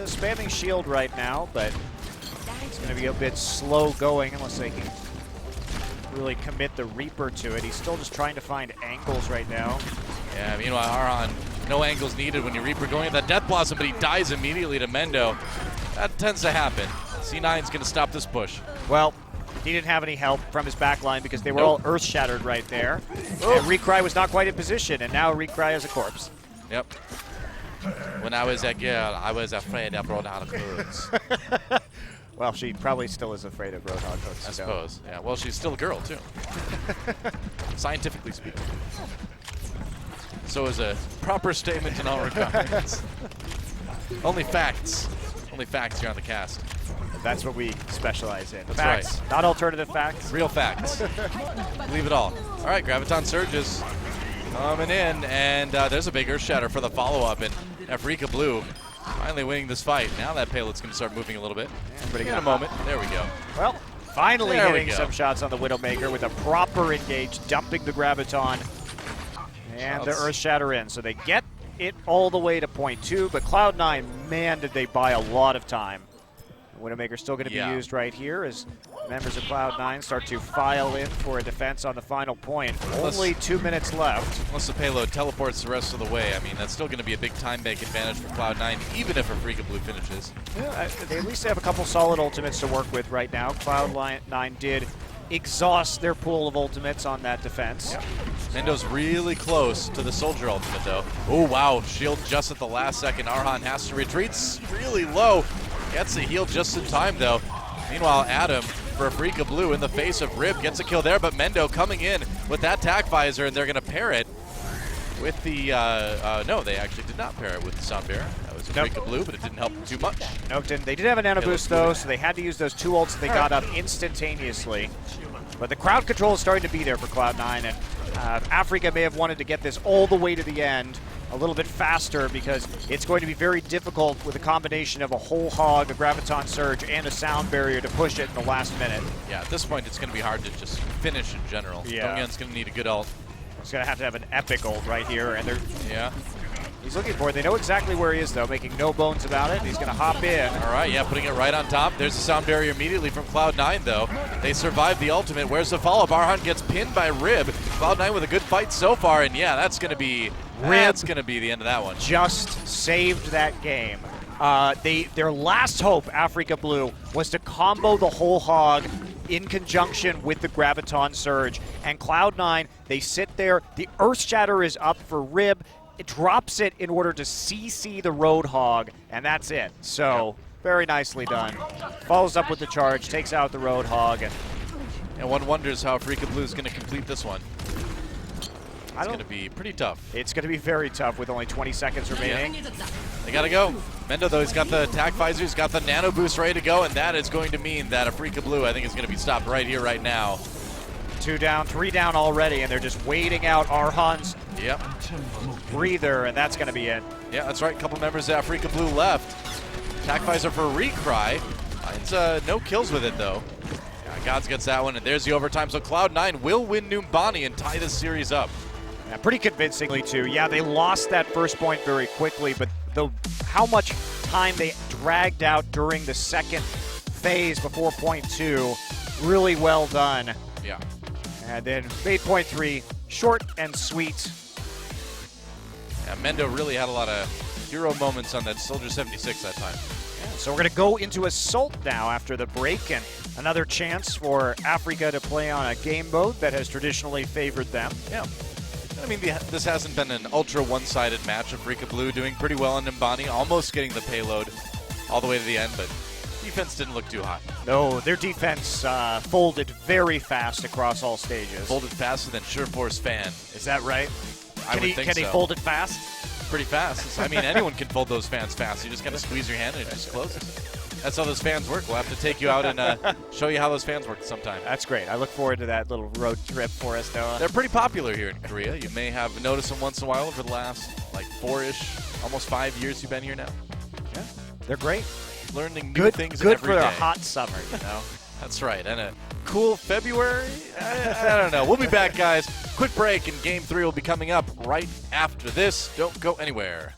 Spamming shield right now, but it's going to be a bit slow going unless they can really commit the Reaper to it. He's still just trying to find angles right now. Yeah, meanwhile, Arhan, no angles needed when you Reaper going at that Death Blossom, but he dies immediately to Mendo. That tends to happen. C9's going to stop this push. Well, he didn't have any help from his backline because they were all earth shattered right there. And Recry was not quite in position, and now Recry is a corpse. Yep. When I was a girl, I was afraid of Roadhog hoods. Well, she probably still is afraid of Roadhog hoods. I suppose. Yeah, well, she's still a girl, too. Scientifically speaking. So is a proper statement in all regards. Only facts. Only facts here on the cast. That's what we specialize in. That's facts, right. Not alternative facts. Real facts. Believe it all. All right, Graviton Surges coming in, and there's a big Earth Shatter for the follow-up, and Afreeca Blue finally winning this fight. Now that payload's going to start moving a little bit. In a moment. There we go. Well, finally There we hitting go. some shots on the Widowmaker with a proper engage, dumping the Graviton and the Earth Shatter in. So they get it all the way to point 2, but Cloud9, man, did they buy a lot of time. Widowmaker still going to be used right here as members of Cloud9 start to file in for a defense on the final point. Only 2 minutes left. Once the payload teleports the rest of the way, I mean, that's still going to be a big time bank advantage for Cloud9, even if Afreeca Blue finishes. Yeah, they at least have a couple solid ultimates to work with right now. Cloud9 did exhaust their pool of ultimates on that defense. Yep. Mendo's really close to the Soldier ultimate, though. Oh, wow. Shield just at the last second. Arhan has to retreat really low. Gets the heal just in time, though. Meanwhile, Adam for Afreeca Blue in the face of Rib gets a kill there, but Mendo coming in with that tac visor, and they're going to pair it with the, no, they actually did not pair it with the Sound Bearer. That was Afreeca Blue, but it didn't help too much. Nope, didn't. They did have a nano boost, though, so they had to use those 2 ults that they got up instantaneously. But the crowd control is starting to be there for Cloud9, and Afreeca may have wanted to get this all the way to the end a little bit faster because it's going to be very difficult with a combination of a whole hog, a Graviton Surge, and a Sound Barrier to push it in the last minute. Yeah, at this point, it's going to be hard to just finish in general. Yeah. Donghyun's going to need a good ult. He's going to have an epic ult right here, and they're He's looking for it. They know exactly where he is, though, making no bones about it. He's going to hop in. All right, yeah, putting it right on top. There's the Sound Barrier immediately from Cloud9, though. They survived the ultimate. Where's the follow-up? Arhan gets pinned by Rib. Cloud9 with a good fight so far, and yeah, that's going to be the end of that one. Just saved that game. Their last hope, Afreeca Blue, was to combo the whole hog in conjunction with the Graviton Surge. And Cloud9, they sit there. The Earth Shatter is up for Rib. It drops it in order to CC the Roadhog, and that's it. So, very nicely done. Follows up with the charge, takes out the Roadhog. And one wonders how Afreeca Blue is going to complete this one. It's going to be pretty tough. It's going to be very tough with only 20 seconds remaining. They got to go. Mendo, though, he's got the attack visor, he's got the nano boost ready to go, and that is going to mean that Afreeca Blue, I think, is going to be stopped right here, right now. 2 down, 3 down already, and they're just waiting out Arhan's breather, and that's going to be it. Yeah, that's right. A couple members of Afreeca Blue left. Attack visor for Recry. Finds no kills with it, though. Yeah, Gods gets that one, and there's the overtime. So Cloud9 will win Numbani and tie this series up. Yeah, pretty convincingly, too. Yeah, they lost that first point very quickly, but how much time they dragged out during the second phase before point 2, really well done. Yeah. And then 8.3, short and sweet. Yeah, Mendo really had a lot of hero moments on that Soldier 76 that time. Yeah, so we're going to go into Assault now after the break, and another chance for Afreeca to play on a game mode that has traditionally favored them. Yeah. I mean, this hasn't been an ultra one-sided match. Afreeca Blue doing pretty well on Nimbani, almost getting the payload all the way to the end, but defense didn't look too hot. No, their defense folded very fast across all stages. Folded faster than Sureforce Fan. Is that right? I would think Can he fold it fast? Pretty fast. I mean, anyone can fold those fans fast. You just kind of squeeze your hand and it just closes. That's how those fans work. We'll have to take you out and show you how those fans work sometime. That's great. I look forward to that little road trip for us, Noah. They're pretty popular here in Korea. You may have noticed them once in a while over the last, like, 4-ish, almost 5 years you've been here now. Yeah, they're great. Learning new things good every for day. a hot summer, you know. That's right. And a cool February? I don't know. We'll be back, guys. Quick break, and Game 3 will be coming up right after this. Don't go anywhere.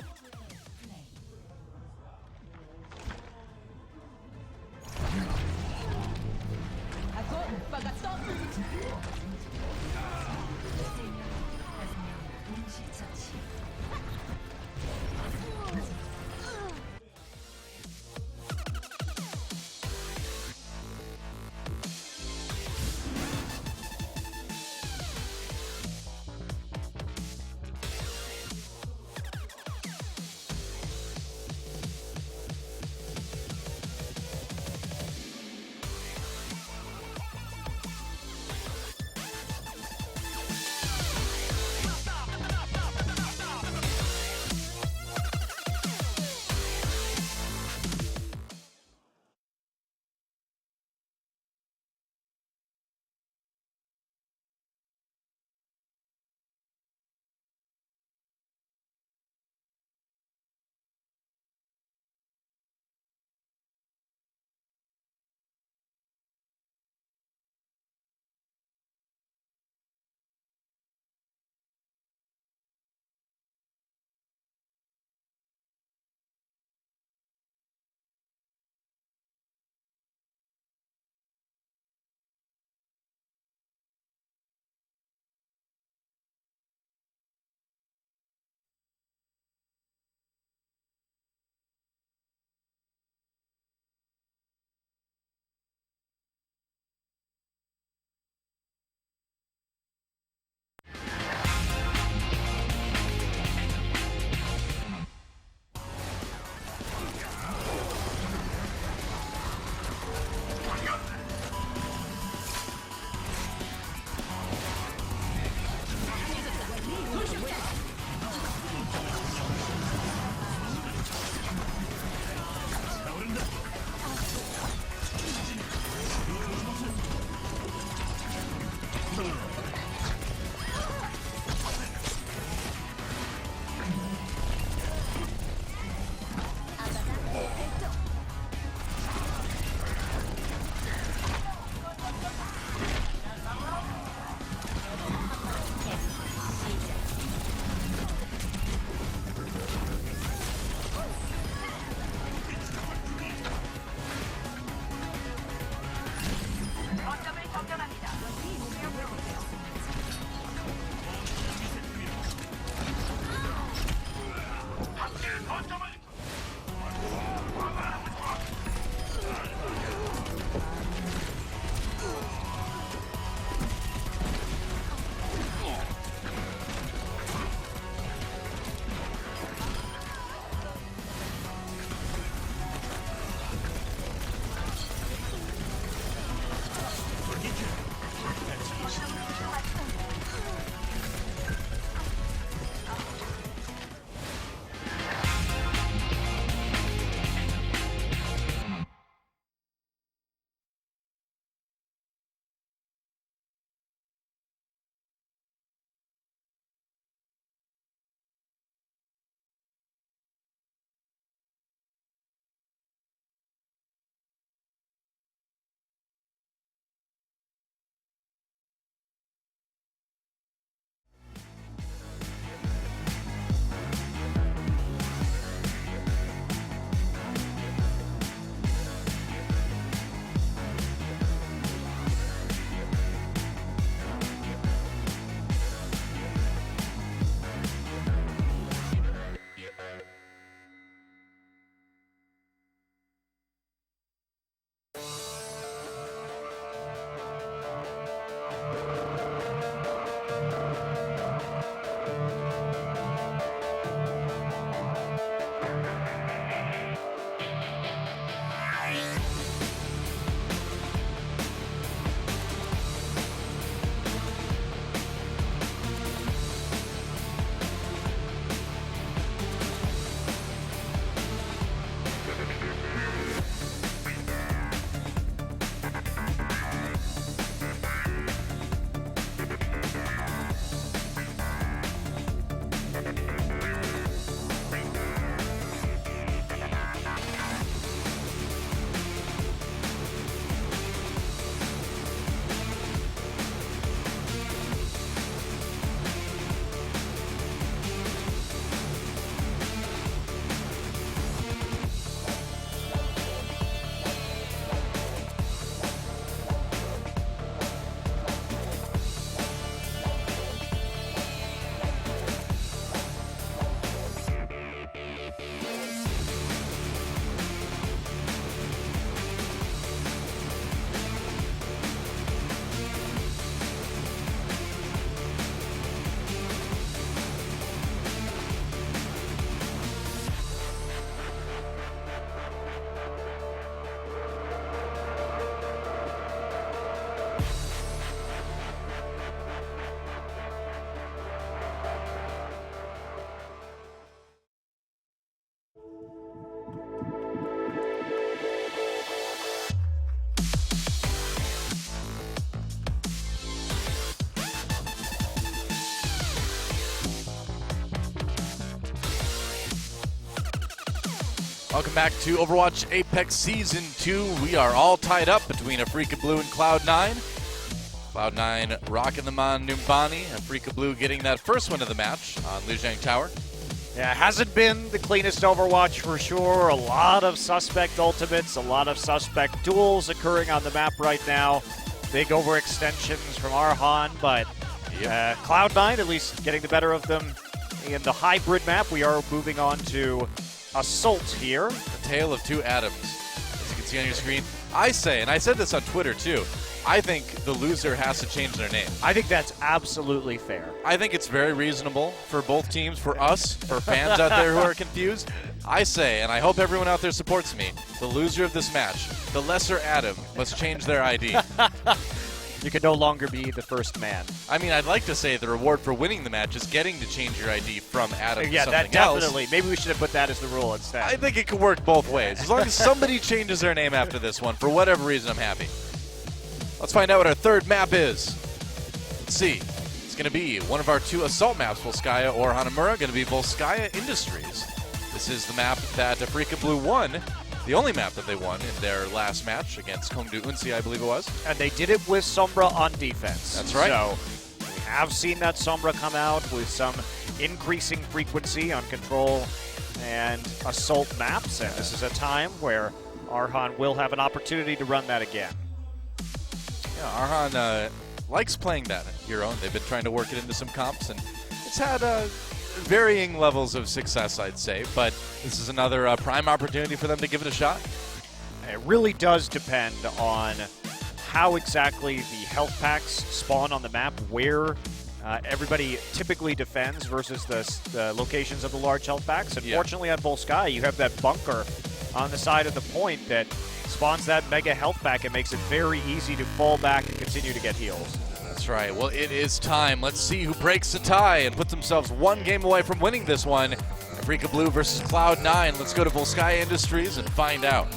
Welcome back to Overwatch Apex Season 2. We are all tied up between Afreeca Blue and Cloud9. Cloud9 rocking them on Numbani. Afreeca Blue getting that first win of the match on Lijiang Tower. Yeah, hasn't been the cleanest Overwatch for sure. A lot of suspect ultimates, a lot of suspect duels occurring on the map right now. Big overextensions from Arhan, but Cloud9 at least getting the better of them in the hybrid map. We are moving on to Assault here. A tale of two Adams, as you can see on your screen. I say, and I said this on Twitter too, I think the loser has to change their name. I think that's absolutely fair. I think it's very reasonable for both teams, for us, for fans out there who are confused. I say, and I hope everyone out there supports me, the loser of this match, the lesser Adam, must change their ID. You can no longer be the first man. I mean, I'd like to say the reward for winning the match is getting to change your ID from Adam to Yeah, something that definitely. else. Maybe we should have put that as the rule instead. I think it could work both ways. As long as somebody changes their name after this one, for whatever reason, I'm happy. Let's find out what our third map is. Let's see. It's going to be one of our two assault maps, Volskaya or Hanamura. Going to be Volskaya Industries. This is the map that Afreeca Blue won. The only map that they won in their last match against Kongdu Unsi, I believe it was. And they did it with Sombra on defense. That's right. So we have seen that Sombra come out with some increasing frequency on control and assault maps. And this is a time where Arhan will have an opportunity to run that again. Yeah, Arhan likes playing that hero. They've been trying to work it into some comps, and it's had varying levels of success, I'd say. But this is another prime opportunity for them to give it a shot. It really does depend on how exactly the health packs spawn on the map, where everybody typically defends versus the locations of the large health packs. Unfortunately, on Volskaya, you have that bunker on the side of the point that spawns that mega health pack and makes it very easy to fall back and continue to get heals. That's right. Well, it is time. Let's see who breaks the tie and puts themselves one game away from winning this one. Afreeca Blue versus Cloud9. Let's go to Volskaya Industries and find out.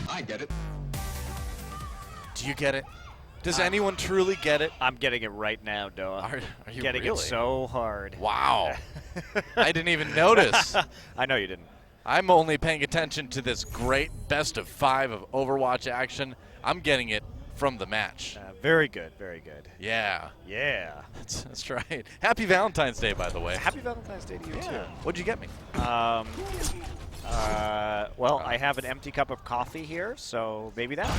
I get it. Do you get it? Does anyone truly get it? I'm getting it right now, Doa. Are you getting really? it so hard. Wow. I didn't even notice. I know you didn't. I'm only paying attention to this great best of 5 of Overwatch action. I'm getting it from the match. Very good, very good. Yeah. Yeah. That's right. Happy Valentine's Day, by the way. Happy Valentine's Day to you, too. What'd you get me? Well, I have an empty cup of coffee here, so maybe that.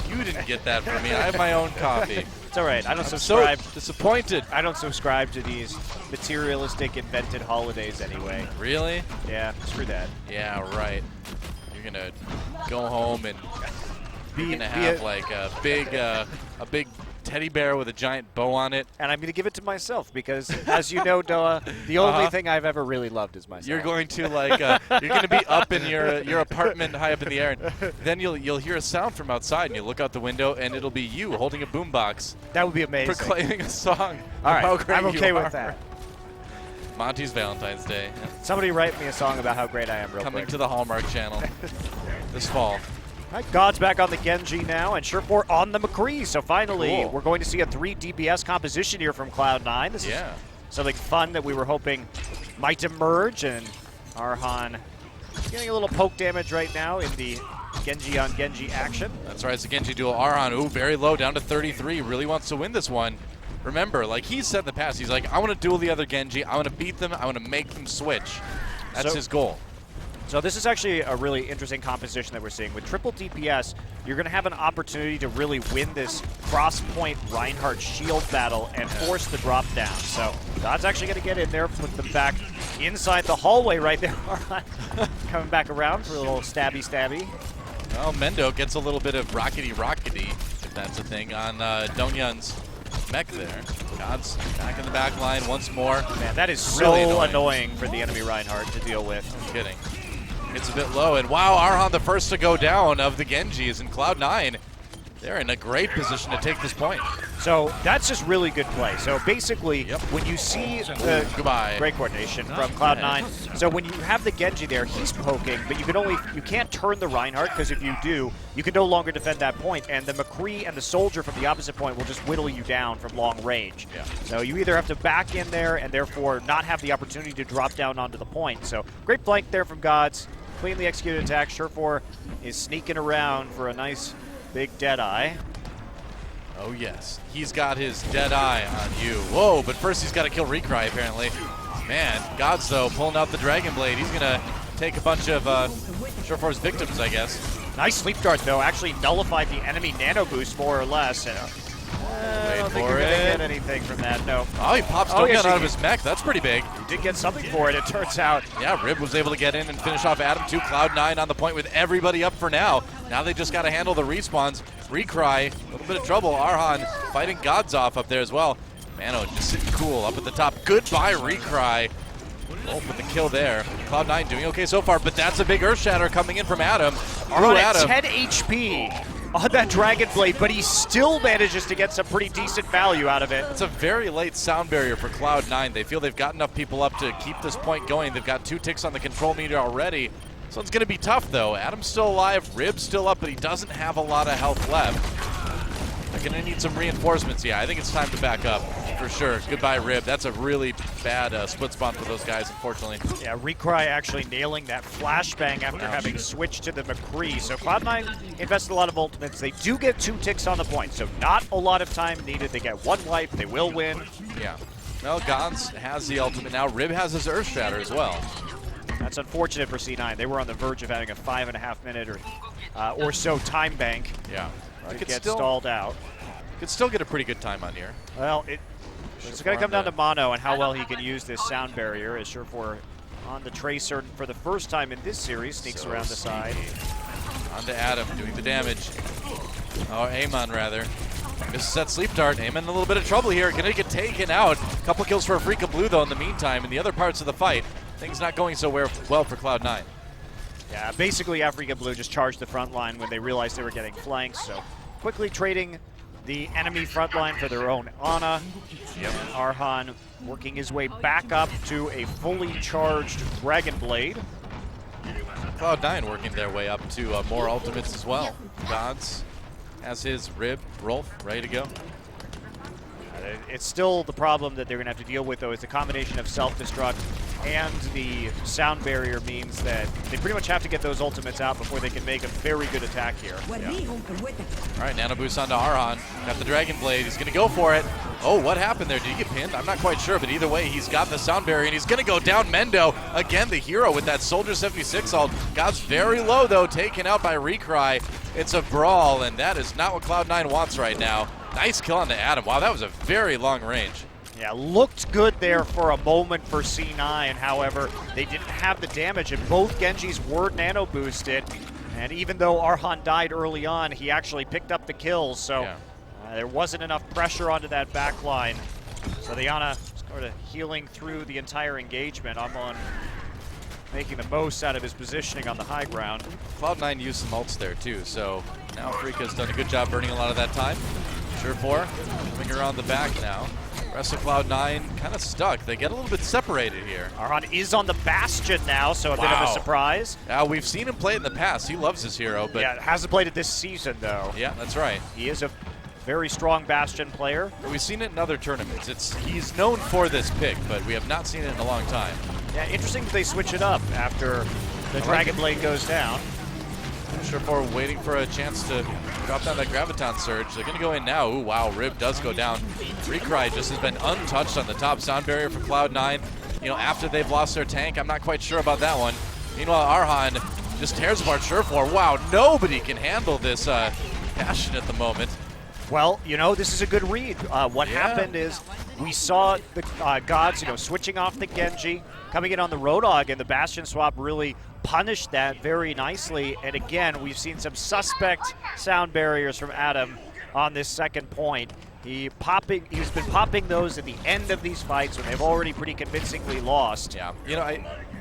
You didn't get that from me. I have my own coffee. It's all right. I don't I'm subscribe. so disappointed. I don't subscribe to these materialistic invented holidays anyway. Really? Yeah, screw that. Yeah, right. You're gonna go home and you're gonna have like a big teddy bear with a giant bow on it. And I'm going to give it to myself because, as you know, Doa, the only thing I've ever really loved is myself. You're going to like you're going to be up in your apartment high up in the air, and then you'll hear a sound from outside, and you look out the window, and it'll be you holding a boombox. That would be amazing. Proclaiming a song. All right, how great I'm okay you with are. that. Monty's Valentine's Day. Somebody write me a song about how great I am real Coming quick. to the Hallmark Channel this fall. All right, God's back on the Genji now, and Sherport on the McCree. So finally, we're going to see a 3 DPS composition here from Cloud9. This is something fun that we were hoping might emerge, and Arhan getting a little poke damage right now in the Genji on Genji action. That's right, it's a Genji duel. Arhan, ooh, very low, down to 33, really wants to win this one. Remember, like he said in the past, he's like, I want to duel the other Genji, I want to beat them, I want to make them switch. That's his goal. So this is actually a really interesting composition that we're seeing. With triple DPS, you're going to have an opportunity to really win this cross-point Reinhardt shield battle and force the drop down. So God's actually going to get in there, put them back inside the hallway right there. Coming back around for a little stabby-stabby. Well, Mendo gets a little bit of rockety-rockety, if that's a thing, on Dongyun's mech there. God's back in the back line once more. Man, that is really so annoying for the enemy Reinhardt to deal with. No kidding. It's a bit low, and wow, Arhan the first to go down of the Genjis, and Cloud9, they're in a great position to take this point. So that's just really good play. So basically, when you see the goodbye. Great coordination from Cloud9. So when you have the Genji there, he's poking, but you can't turn the Reinhardt, because if you do, you can no longer defend that point, and the McCree and the Soldier from the opposite point will just whittle you down from long range. So you either have to back in there and therefore not have the opportunity to drop down onto the point. So great flank there from Gods. Cleanly executed attack. Surefour is sneaking around for a nice big Deadeye. Oh yes, he's got his dead eye on you. Whoa, but first he's got to kill Recry apparently. Man, Gods though pulling out the Dragon Blade. He's gonna take a bunch of Surefour's victims, I guess. Nice sleep dart though, actually nullified the enemy nano boost more or less. I don't think you're gonna get anything from that, no. Oh, he pops Stone Gun out of his mech. That's pretty big. He did get something for it, it turns out. Yeah, Rib was able to get in and finish off Adam too. Cloud9 on the point with everybody up for now. Now they just got to handle the respawns. Recry, a little bit of trouble. Arhan fighting Gods off up there as well. Mano just sitting cool up at the top. Goodbye, Recry. Wolf with the kill there. Cloud9 doing okay so far, but that's a big Earth Shatter coming in from Adam. Arhan at 10 HP on that Dragon Blade, but he still manages to get some pretty decent value out of it. It's a very late sound barrier for Cloud9. They feel they've got enough people up to keep this point going. They've got 2 ticks on the control meter already. This one's going to be tough, though. Adam's still alive, Rib's still up, but he doesn't have a lot of health left. They're going to need some reinforcements. Yeah, I think it's time to back up, for sure. Goodbye, Rib. That's a really bad split spawn for those guys, unfortunately. Yeah, Recry actually nailing that flashbang after having switched to the McCree. So Cloud9 invested a lot of ultimates. They do get 2 ticks on the point, so not a lot of time needed. They get 1 wipe, they will win. Yeah. Well, Gons has the ultimate now. Rib has his Earth Shatter as well. That's unfortunate for C9. They were on the verge of having a 5.5 minute or so time bank. Yeah. To get stalled out. Could still get a pretty good time on here. Well, it's going to come down to Mono and how well he can use this sound barrier. As Surefour on the Tracer for the first time in this series, sneaks around the side. On to Adam, doing the damage. Or Amon, rather. Misses that sleep dart. Amon in a little bit of trouble here. Gonna get taken out. Couple kills for Afreeca Blue, though, in the meantime. In the other parts of the fight, things not going so well for Cloud9. Yeah, basically Afreeca Blue just charged the front line when they realized they were getting flanked, so quickly trading the enemy front line for their own Ana. Arhan working his way back up to a fully charged Dragon Blade. Cloud9 working their way up to more ultimates as well. Gods has his Rib, Rolf, ready to go. It's still the problem that they're going to have to deal with, though, is the combination of self-destruct and the sound barrier means that they pretty much have to get those ultimates out before they can make a very good attack here. Yeah. All right, nano boost onto Arhan. Got the Dragon Blade. He's going to go for it. Oh, what happened there? Did he get pinned? I'm not quite sure, but either way, he's got the sound barrier, and he's going to go down Mendo. Again, the hero with that Soldier 76 ult. God's very low, though, taken out by Recry. It's a brawl, and that is not what Cloud9 wants right now. Nice kill on the Adam. Wow, that was a very long range. Yeah, looked good there for a moment for C9. However, they didn't have the damage, and both Genjis were nano boosted. And even though Arhan died early on, he actually picked up the kills. So there wasn't enough pressure onto that back line. So the Ana sort of healing through the entire engagement. Amon making the most out of his positioning on the high ground. Cloud9 used some ults there too, so now Afreeca's done a good job burning a lot of that time. Surefour coming around the back now. Rest of Cloud9 kind of stuck. They get a little bit separated here. Arhan is on the Bastion now, so a bit of a surprise. We've seen him play it in the past. He loves his hero, but yeah, hasn't played it this season though. Yeah, that's right. He is a very strong Bastion player. But we've seen it in other tournaments. He's known for this pick, but we have not seen it in a long time. Yeah, interesting that they switch it up after the Dragon Blade goes down. Surefour waiting for a chance to drop down that Graviton Surge. They're going to go in now. Ooh, wow, Rib does go down. Recry just has been untouched on the top sound barrier for Cloud9. You know, after they've lost their tank, I'm not quite sure about that one. Meanwhile, Arhan just tears apart Surefour. Wow, nobody can handle this passion at the moment. Well, you know, this is a good read. What happened is we saw the Gods, switching off the Genji, coming in on the Roadhog, and the Bastion swap really punished that very nicely. And again, we've seen some suspect sound barriers from Adam on this second point. He's been popping those at the end of these fights when they've already pretty convincingly lost. Yeah, you know,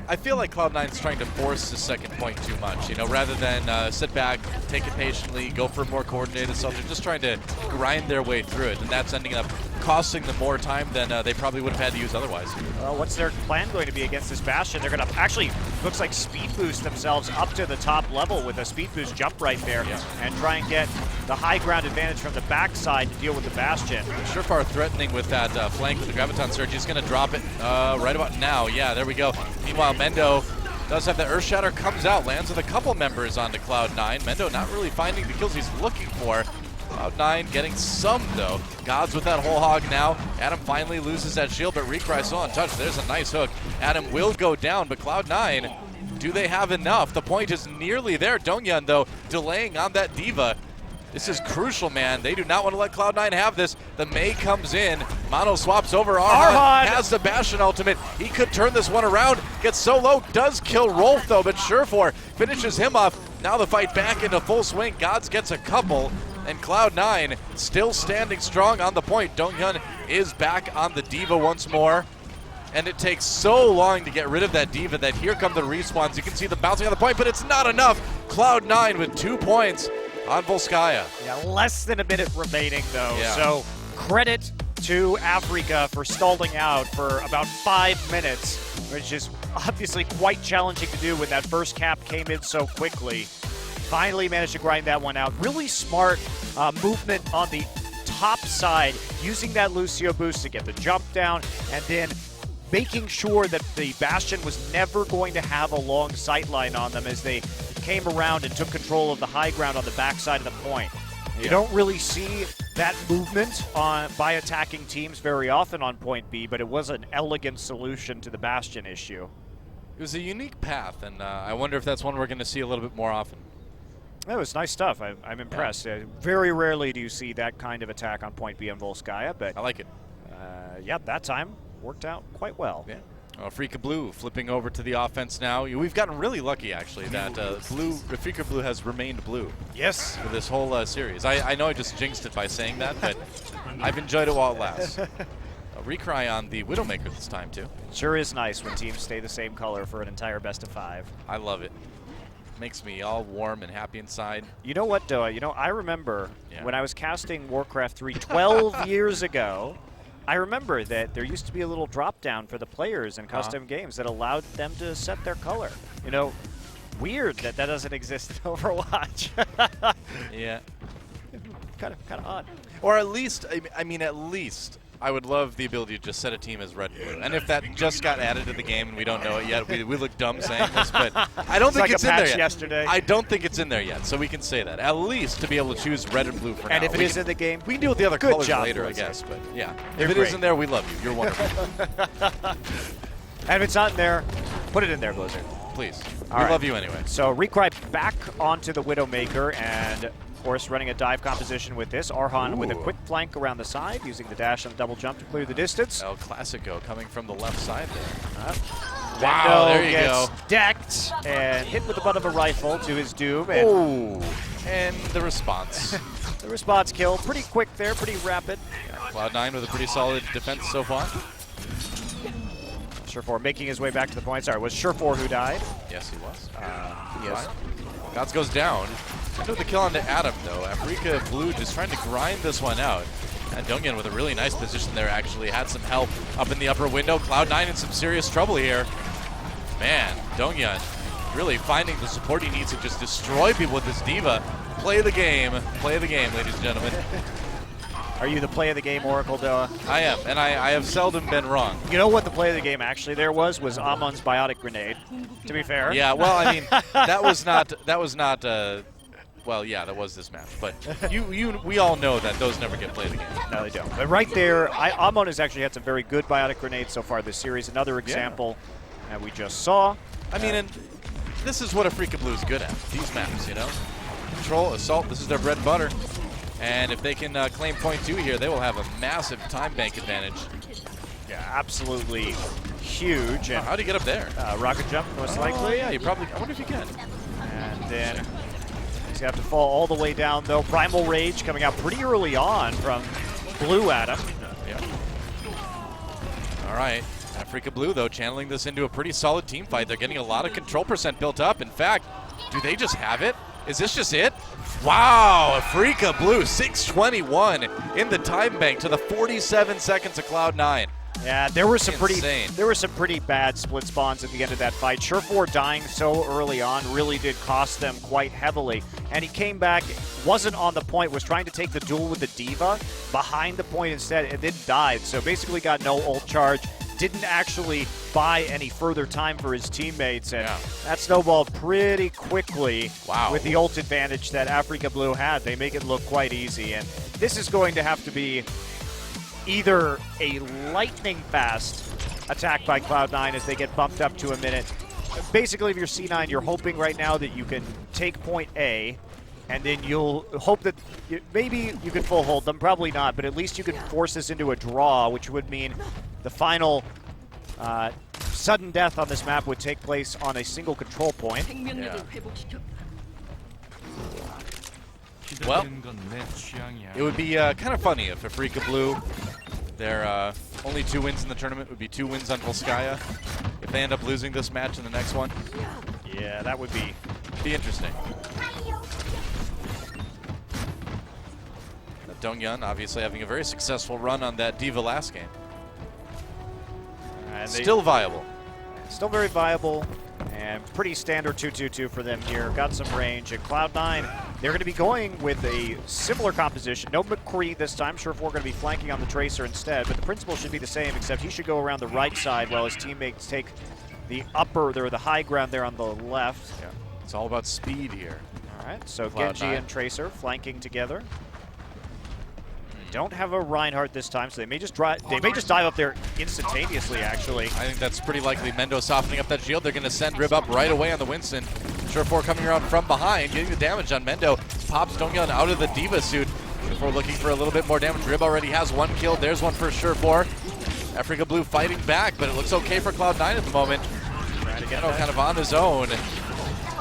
I feel like Cloud9 is trying to force the second point too much, you know, rather than sit back, take it patiently, go for a more coordinated assault. They're just trying to grind their way through it, and that's ending up costing them more time than they probably would have had to use otherwise. Well, what's their plan going to be against this Bastion? They're going to actually, looks like speed boost themselves up to the top level with a speed boost jump right there and try and get the high ground advantage from the backside to deal with the Bastion. Surefire threatening with that flank with the Graviton Surge. He's going to drop it right about now. Yeah, there we go. Meanwhile, Mendo does have the Earth Shatter, comes out, lands with a couple members onto Cloud9. Mendo not really finding the kills he's looking for. Cloud9 getting some, though. Gods with that whole hog now. Adam finally loses that shield, but Recry still untouched. There's a nice hook. Adam will go down, but Cloud9, do they have enough? The point is nearly there. Dongyun, though, delaying on that Diva. This is crucial, man. They do not want to let Cloud9 have this. The Mei comes in. Mono swaps over. Arhan has the Bastion ultimate. He could turn this one around. Gets so low. Does kill Rolf, though, but Surefor finishes him off. Now the fight back into full swing. Gods gets a couple. And Cloud9 still standing strong on the point. Dongyun is back on the Diva once more. And it takes so long to get rid of that Diva that here come the respawns. You can see them bouncing on the point, but it's not enough. Cloud9 with 2 points on Volskaya. Yeah, less than a minute remaining, though. Yeah. So credit to Afreeca for stalling out for about 5 minutes, which is obviously quite challenging to do when that first cap came in so quickly. Finally managed to grind that one out. Really smart movement on the top side, using that Lucio boost to get the jump down, and then making sure that the Bastion was never going to have a long sightline on them as they came around and took control of the high ground on the backside of the point. You don't really see that movement by attacking teams very often on point B, but it was an elegant solution to the Bastion issue. It was a unique path, and I wonder if that's one we're going to see a little bit more often. That was nice stuff. I'm impressed. Very rarely do you see that kind of attack on point B on Volskaya, but I like it. Yeah, that time worked out quite well. Yeah. Afreeca Blue flipping over to the offense now. We've gotten really lucky, actually, that Afreeca Blue has remained blue. Yes. For this whole series. I know I just jinxed it by saying that, but I've enjoyed it while it lasts. A recry on the Widowmaker this time, too. Sure is nice when teams stay the same color for an entire best of 5. I love it. Makes me all warm and happy inside. You know what, Doa? You know, I remember when I was casting Warcraft 3 12 years ago, I remember that there used to be a little drop down for the players in custom games that allowed them to set their color. You know, weird that that doesn't exist in Overwatch. Yeah. Kind of odd. Or at least, I mean, at least I would love the ability to just set a team as red and blue. And if that just got added to the game and we don't know it yet, we look dumb saying this, but I don't think it's in there yet. Yesterday. I don't think it's in there yet, so we can say that. At least to be able to choose red and blue for now. And if it is in the game, we can deal with the other good colors job, later, Blizzard. I guess. But yeah, You're if it great. is in there, we love you. You're wonderful. And if it's not in there, put it in there, Blizzard. Please. All We right. love you anyway. So Recry back onto the Widowmaker, and of course running a dive composition with this. Arhan with a quick flank around the side, using the dash and the double jump to clear the distance. El Clasico coming from the left side there. Wow, there you gets go. decked and hit with the butt of a rifle to his doom. And Oh, and the response. the response kill, pretty quick there, pretty rapid. Cloud9 with a pretty solid defense so far. Surefor making his way back to the point. Sorry, was Surefor who died? Yes, he was. Yes. Gods goes down. Into the kill onto Adam, though. Afreeca Blue just trying to grind this one out. And Dongyun with a really nice position there, actually. Had some help up in the upper window. Cloud9 in some serious trouble here. Man, Dongyun really finding the support he needs to just destroy people with this Diva. Play the game, ladies and gentlemen. Are you the play of the game Oracle, Doa? I am, and I have seldom been wrong. You know what the play of the game actually there was Amon's biotic grenade, to be fair. Yeah, well, I mean, that was not, well, yeah, that was this match. But we all know that those never get played again. No, they don't. But right there, Amon has actually had some very good biotic grenades so far this series. Another example that we just saw. I mean, and this is what Afreeca Blue is good at, these maps, you know? Control, assault, this is their bread and butter. And if they can claim point 2 here, they will have a massive time bank advantage. Yeah, absolutely huge. And How do you get up there? rocket jump, most likely. Yeah, you probably, I wonder if you can. And then he's going to have to fall all the way down, though. Primal Rage coming out pretty early on from Blue Adam. Yeah. All right. Afreeca Blue, though, channeling this into a pretty solid team fight. They're getting a lot of control percent built up. In fact, do they just have it? Is this just it? Wow, Afreeca Blue, 621 in the time bank to the 47 seconds of Cloud9. Yeah, there were some Insane. pretty bad split spawns at the end of that fight. Surefour dying so early on really did cost them quite heavily. And he came back, wasn't on the point, was trying to take the duel with the D.Va behind the point instead, and then died. So basically got no ult charge. Didn't actually buy any further time for his teammates, and that snowballed pretty quickly with the ult advantage that Afreeca Blue had. They make it look quite easy, and this is going to have to be either a lightning-fast attack by Cloud9 as they get bumped up to a minute. Basically, if you're C9, you're hoping right now that you can take point A, and then you'll hope that maybe you can full hold them, probably not, but at least you can force this into a draw, which would mean the final sudden death on this map would take place on a single control point. Well, it would be kind of funny if Afreeca Blue, their only 2 wins in the tournament would be 2 wins on Volskaya. If they end up losing this match in the next one, yeah, that would be interesting. Dongyun obviously having a very successful run on that D.Va last game. Still viable. Still very viable, and pretty standard 2-2-2 for them here. Got some range, and Cloud9, they're going to be going with a similar composition. No McCree this time. Surefour going to be flanking on the Tracer instead, but the principle should be the same, except he should go around the right side while his teammates take the the high ground there on the left. Yeah. It's all about speed here. All right, so Genji and Tracer flanking together. Don't have a Reinhardt this time, so they may just dive up there instantaneously, actually. I think that's pretty likely. Mendo softening up that shield. They're going to send Rib up right away on the Winston. Surefour coming around from behind, getting the damage on Mendo. Pops Dongyun out of the D.Va suit. Surefour looking for a little bit more damage. Rib already has 1 kill. There's one for Surefour. Afreeca Blue fighting back, but it looks okay for Cloud9 at the moment. Mendo kind of on his own.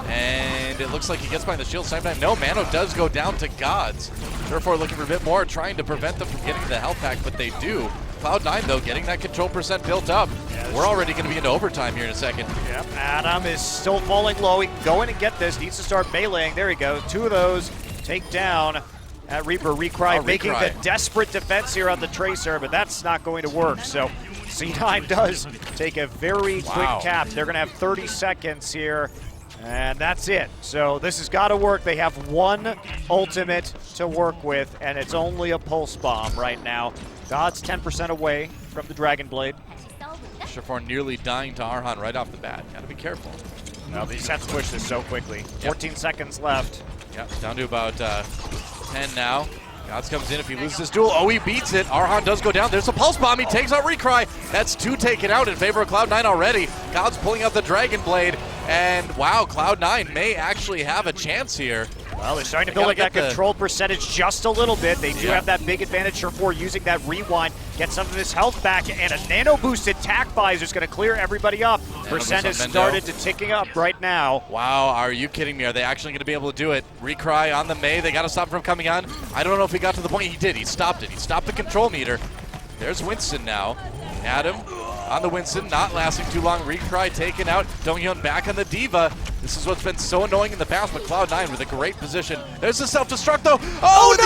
And it looks like he gets behind the shield same time. No, Mano does go down to gods. Surefour looking for a bit more, trying to prevent them from getting the health pack, but they do. Cloud9, though, getting that control percent built up. Yeah, we're already going to be into overtime here in a second. Yep, Adam is still falling low. He can go in and get this. Needs to start meleeing. There he goes. 2 of those take down at Reaper. Recry making the desperate defense here on the Tracer, but that's not going to work. So C9 does take a very quick cap. They're going to have 30 seconds here. And that's it. So this has got to work. They have 1 ultimate to work with, and it's only a pulse bomb right now. God's 10% away from the Dragon Blade. Surefour nearly dying to Arhan right off the bat. Got to be careful. No, they just have to push this so quickly. 14 seconds left. Yep, down to about 10 now. Gods comes in if he loses this duel. Oh, he beats it. Arhan does go down. There's a pulse bomb. He takes out Recry. That's 2 taken out in favor of Cloud9 already. Gods pulling out the Dragon Blade. And wow, Cloud9 may actually have a chance here. Well, they're starting to build up that control percentage just a little bit. They do have that big advantage. Surefour using that rewind, get some of his health back, and a nano-boosted tack visor is going to clear everybody up. Percent has started to ticking up right now. Wow, are you kidding me? Are they actually going to be able to do it? Recry on the Mei. They got to stop him from coming on. I don't know if he got to the point. He did. He stopped it. He stopped the control meter. There's Winston now. Adam on the Winston, not lasting too long. Recry taken out. Dongyun back on the D.Va. This is what's been so annoying in the past, but Cloud9 with a great position. There's the self-destruct though. Oh,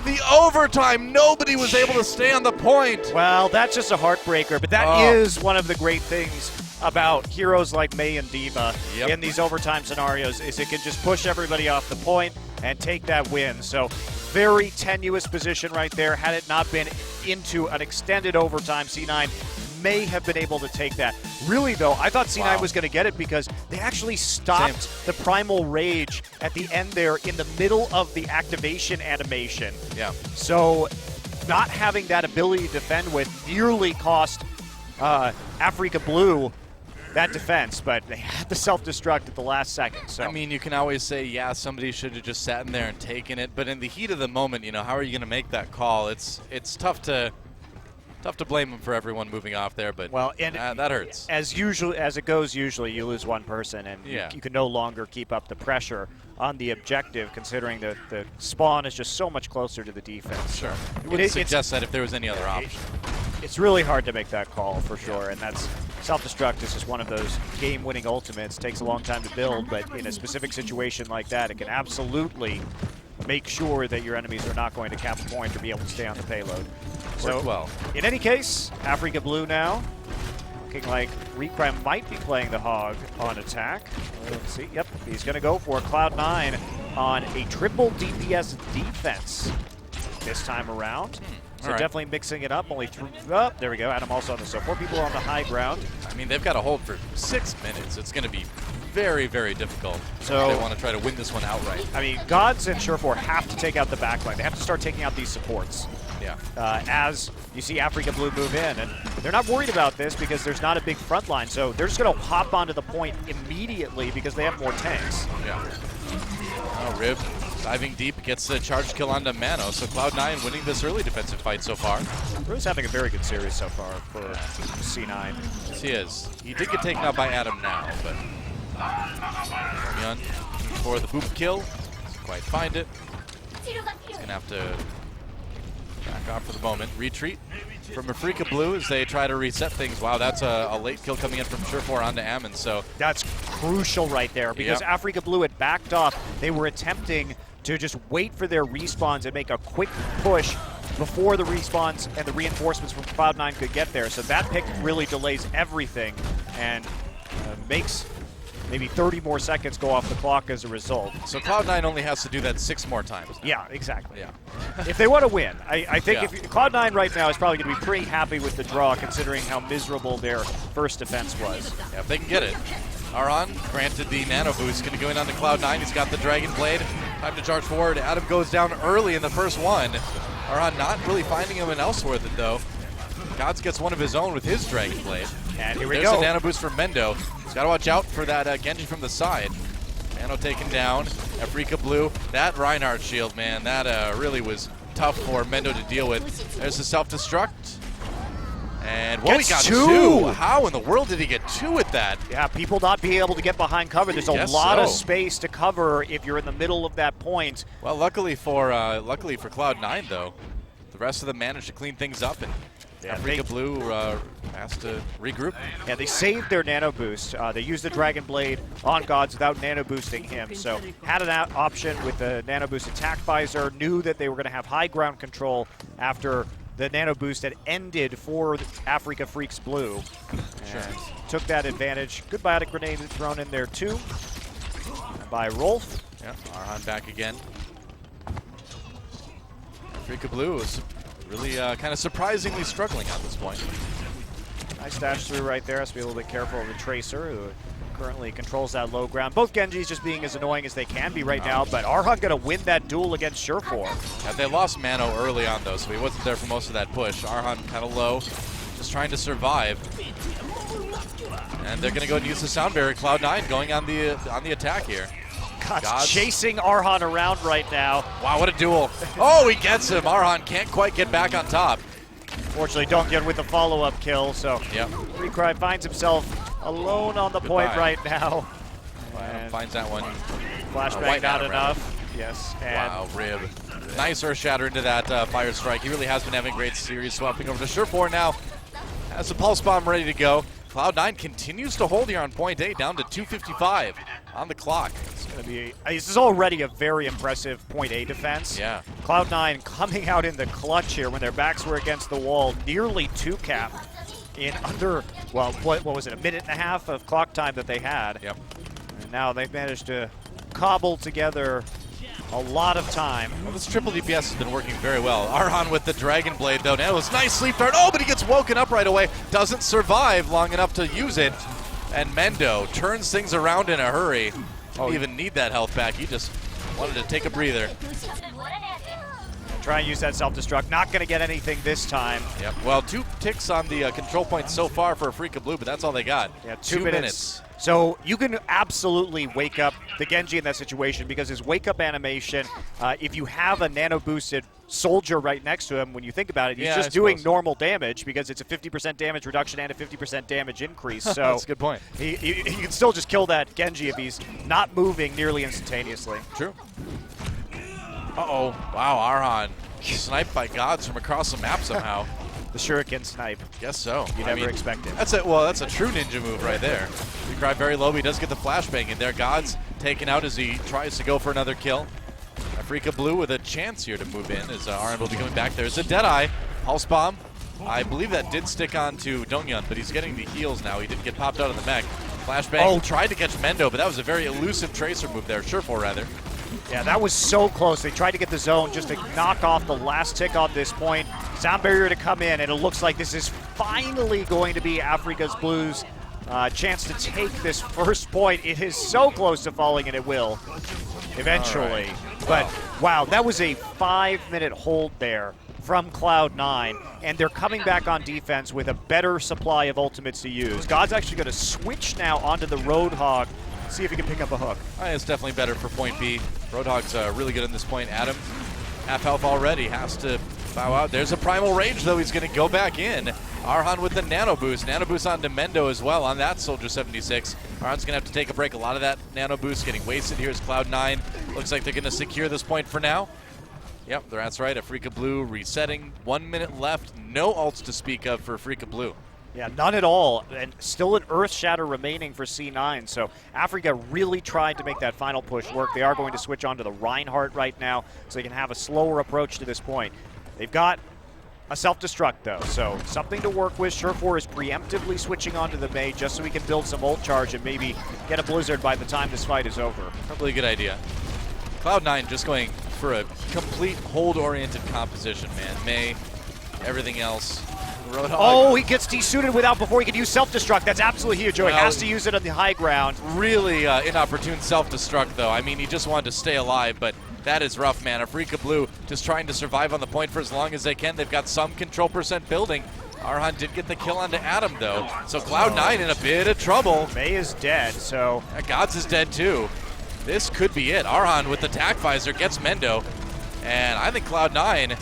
no! The overtime! Nobody was able to stay on the point. Well, that's just a heartbreaker, but that is one of the great things about heroes like Mei and D.Va in these overtime scenarios, is it can just push everybody off the point and take that win. So very tenuous position right there. Had it not been into an extended overtime, C9 may have been able to take that. Really, though, I thought C9 was going to get it because they actually stopped the Primal Rage at the end there in the middle of the activation animation. Yeah. So not having that ability to defend with nearly cost Afreeca Blue that defense, but they had the self-destruct at the last second. So I mean, you can always say, yeah, somebody should have just sat in there and taken it, but in the heat of the moment, you know, how are you going to make that call? It's tough to blame him for everyone moving off there, but that hurts. As it goes, usually you lose one person, and you can no longer keep up the pressure on the objective, considering the spawn is just so much closer to the defense. Sure. It would suggest that if there was any other option. It's really hard to make that call for sure, and that's self-destruct is just one of those game-winning ultimates. Takes a long time to build, but in a specific situation like that, it can absolutely make sure that your enemies are not going to cap a point or be able to stay on the payload. So, well. In any case, Afreeca Blue now looking like Recry might be playing the hog on attack. Let's see. Yep, he's going to go for Cloud9 on a triple DPS defense this time around. So definitely mixing it up. Only through. Oh, there we go. Adam also on the. So 4 people on the high ground. I mean, they've got to hold for 6 minutes. It's going to be very, very difficult So if they want to try to win this one outright. I mean, Gods and Surefour have to take out the backline. They have to start taking out these supports. Yeah. As you see Afreeca Blue move in, and they're not worried about this because there's not a big front line. So they're just going to hop onto the point immediately because they have more tanks. Yeah. Oh, Rib diving deep gets the charge kill onto Mano. So Cloud9 winning this early defensive fight so far. Rib's having a very good series so far for C9. Yes, he is. He did get taken out by Adam now, but Young for the boop kill. Doesn't quite find it. He's going to have to back off for the moment. Retreat from Afreeca Blue as they try to reset things. Wow, that's a late kill coming in from Surefour onto Ammon. So that's crucial right there because Afreeca Blue had backed off. They were attempting to just wait for their respawns and make a quick push before the respawns and the reinforcements from Cloud9 could get there. So that pick really delays everything and makes maybe 30 more seconds go off the clock as a result. So Cloud9 only has to do that 6 more times now. Yeah, exactly. Yeah. If they want to win, I think if Cloud9 right now is probably going to be pretty happy with the draw considering how miserable their first defense was. Yeah, if they can get it. Arhan granted the nano boost, going to go in onto Cloud9. He's got the Dragon Blade. Time to charge forward. Adam goes down early in the first one. Arhan not really finding him an else worth it though. Gods gets one of his own with his Dragon Blade. And here we There's go. a nano boost from Mendo. He's got to watch out for that Genji from the side. Mano taken down. Afreeca Blue. That Reinhardt shield, man, that really was tough for Mendo to deal with. There's the self-destruct. And whoa, he got 2. How in the world did he get 2 with that? Yeah, people not being able to get behind cover. There's a lot of space to cover if you're in the middle of that point. Well, luckily for Cloud9 though, the rest of them managed to clean things up, and Afreeca Blue has to regroup. Yeah, they saved their nano boost. They used the Dragon Blade on Gods without nano boosting him. So had an option with the nano boost attack visor, knew that they were going to have high ground control after the nano boost had ended for Afreeca Freecs Blue. And took that advantage. Good biotic grenade thrown in there too by Rolf. Yeah, Arhan back again. Afreeca Blue is really kind of surprisingly struggling at this point. Nice dash through right there. Has to be a little bit careful of the Tracer, who currently controls that low ground. Both Genjis just being as annoying as they can be right now, but Arhan going to win that duel against Surefour. Yeah, they lost Mano early on though, so he wasn't there for most of that push. Arhan kind of low, just trying to survive. And they're going to go and use the sound barrier. Cloud9 going on the attack here. Gods chasing Arhan around right now. Wow, what a duel. Oh, he gets him. Arhan can't quite get back on top. Fortunately, don't get with the follow-up kill, so Recry finds himself alone on the point right now. And finds that one. Flashbang not enough. Yes. And wow, Rib. Nice Earth Shatter into that Fire Strike. He really has been having a great series. Swapping over to Surefour now. Has the Pulse Bomb ready to go. Cloud9 continues to hold here on point A, down to 2:55 on the clock. It's going to be. This is already a very impressive point A defense. Yeah. Cloud9 coming out in the clutch here when their backs were against the wall, nearly 2-cap in under, well, what was it, a minute and a half of clock time that they had. Yep. And now they've managed to cobble together a lot of time. Well, this triple DPS has been working very well. Arhan with the Dragon Blade, though. Now it's nice sleep dart. Oh, but he gets woken up right away. Doesn't survive long enough to use it. And Mendo turns things around in a hurry. Didn't even need that health back. He just wanted to take a breather. Try and use that self-destruct. Not going to get anything this time. Yep. Well, 2 ticks on the control point so far for Afreeca Blue, but that's all they got. Yeah, 2 minutes. So you can absolutely wake up the Genji in that situation because his wake-up animation, if you have a nano-boosted soldier right next to him, when you think about it, he's just doing normal damage because it's a 50% damage reduction and a 50% damage increase. So that's a good point. He can still just kill that Genji if he's not moving nearly instantaneously. True. Uh-oh. Wow, Arhan sniped by Gods from across the map somehow. The Shuriken snipe. Guess so. You never expect it. That's a true ninja move right there. We cry very low, but he does get the flashbang in there. God's taken out as he tries to go for another kill. Afreeca Blue with a chance here to move in as Arn will be coming back. There's a Deadeye. Pulse Bomb. I believe that did stick on to Dongyun, but he's getting the heals now. He didn't get popped out of the mech. Flashbang. Oh, tried to catch Mendo, but that was a very elusive Tracer move there. Surefour, rather. Yeah, that was so close. They tried to get the zone just to knock off the last tick on this point. Sound barrier to come in, and it looks like this is finally going to be Afreeca's Blues' chance to take this first point. It is so close to falling, and it will eventually. Right. But wow, that was a 5-minute hold there from Cloud9, and they're coming back on defense with a better supply of ultimates to use. God's actually going to switch now onto the Roadhog, see if he can pick up a hook. It's definitely better for point B. Roadhog's really good in this point. Adam, half health already, has to bow out. There's a Primal Rage, though. He's going to go back in. Arhan with the Nano Boost. Nano Boost on Demendo as well on that Soldier 76. Arhan's going to have to take a break. A lot of that Nano Boost getting wasted. Here's Cloud9. Looks like they're going to secure this point for now. Yep, that's right. Afreeca Blue resetting. 1 minute left. No ults to speak of for Afreeca Blue. Yeah, none at all, and still an Earth Shatter remaining for C9, so Afreeca really tried to make that final push work. They are going to switch on to the Reinhardt right now, so they can have a slower approach to this point. They've got a self-destruct, though, so something to work with. Surefour is preemptively switching onto the Mei just so he can build some ult charge and maybe get a Blizzard by the time this fight is over. Probably a good idea. Cloud9 just going for a complete hold-oriented composition, man. Mei, everything else. Roadhog. Oh, he gets desuited without before he can use self-destruct. That's absolutely huge. He has to use it on the high ground. Really inopportune self-destruct, though. I mean, he just wanted to stay alive, but that is rough, man. Afreeca Blue just trying to survive on the point for as long as they can. They've got some control percent building. Arhan did get the kill onto Adam, though. So Cloud9 in a bit of trouble. Mei is dead, so... Gods is dead, too. This could be it. Arhan with the tac visor gets Mendo. And I think Cloud9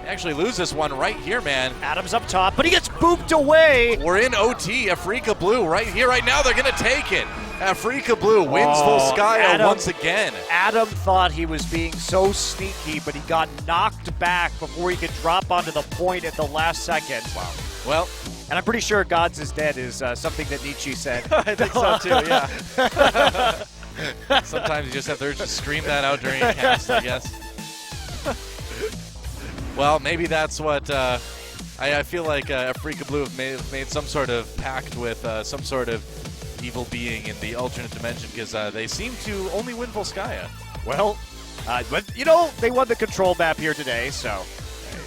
actually lose this one right here, man. Adam's up top, but he gets booped away. We're in OT. Afreeca Blue right here, right now. They're going to take it. Afreeca Blue wins Volskaya once again. Adam thought he was being so sneaky, but he got knocked back before he could drop onto the point at the last second. Wow. Well, and I'm pretty sure Gods is dead is something that Nietzsche said. I think so, too, yeah. Sometimes you just have the urge to scream that out during a cast, I guess. Well, maybe that's what I feel like Afreeca Blue have made some sort of pact with some sort of evil being in the alternate dimension because they seem to only win Volskaya. Well, but you know, they won the control map here today, so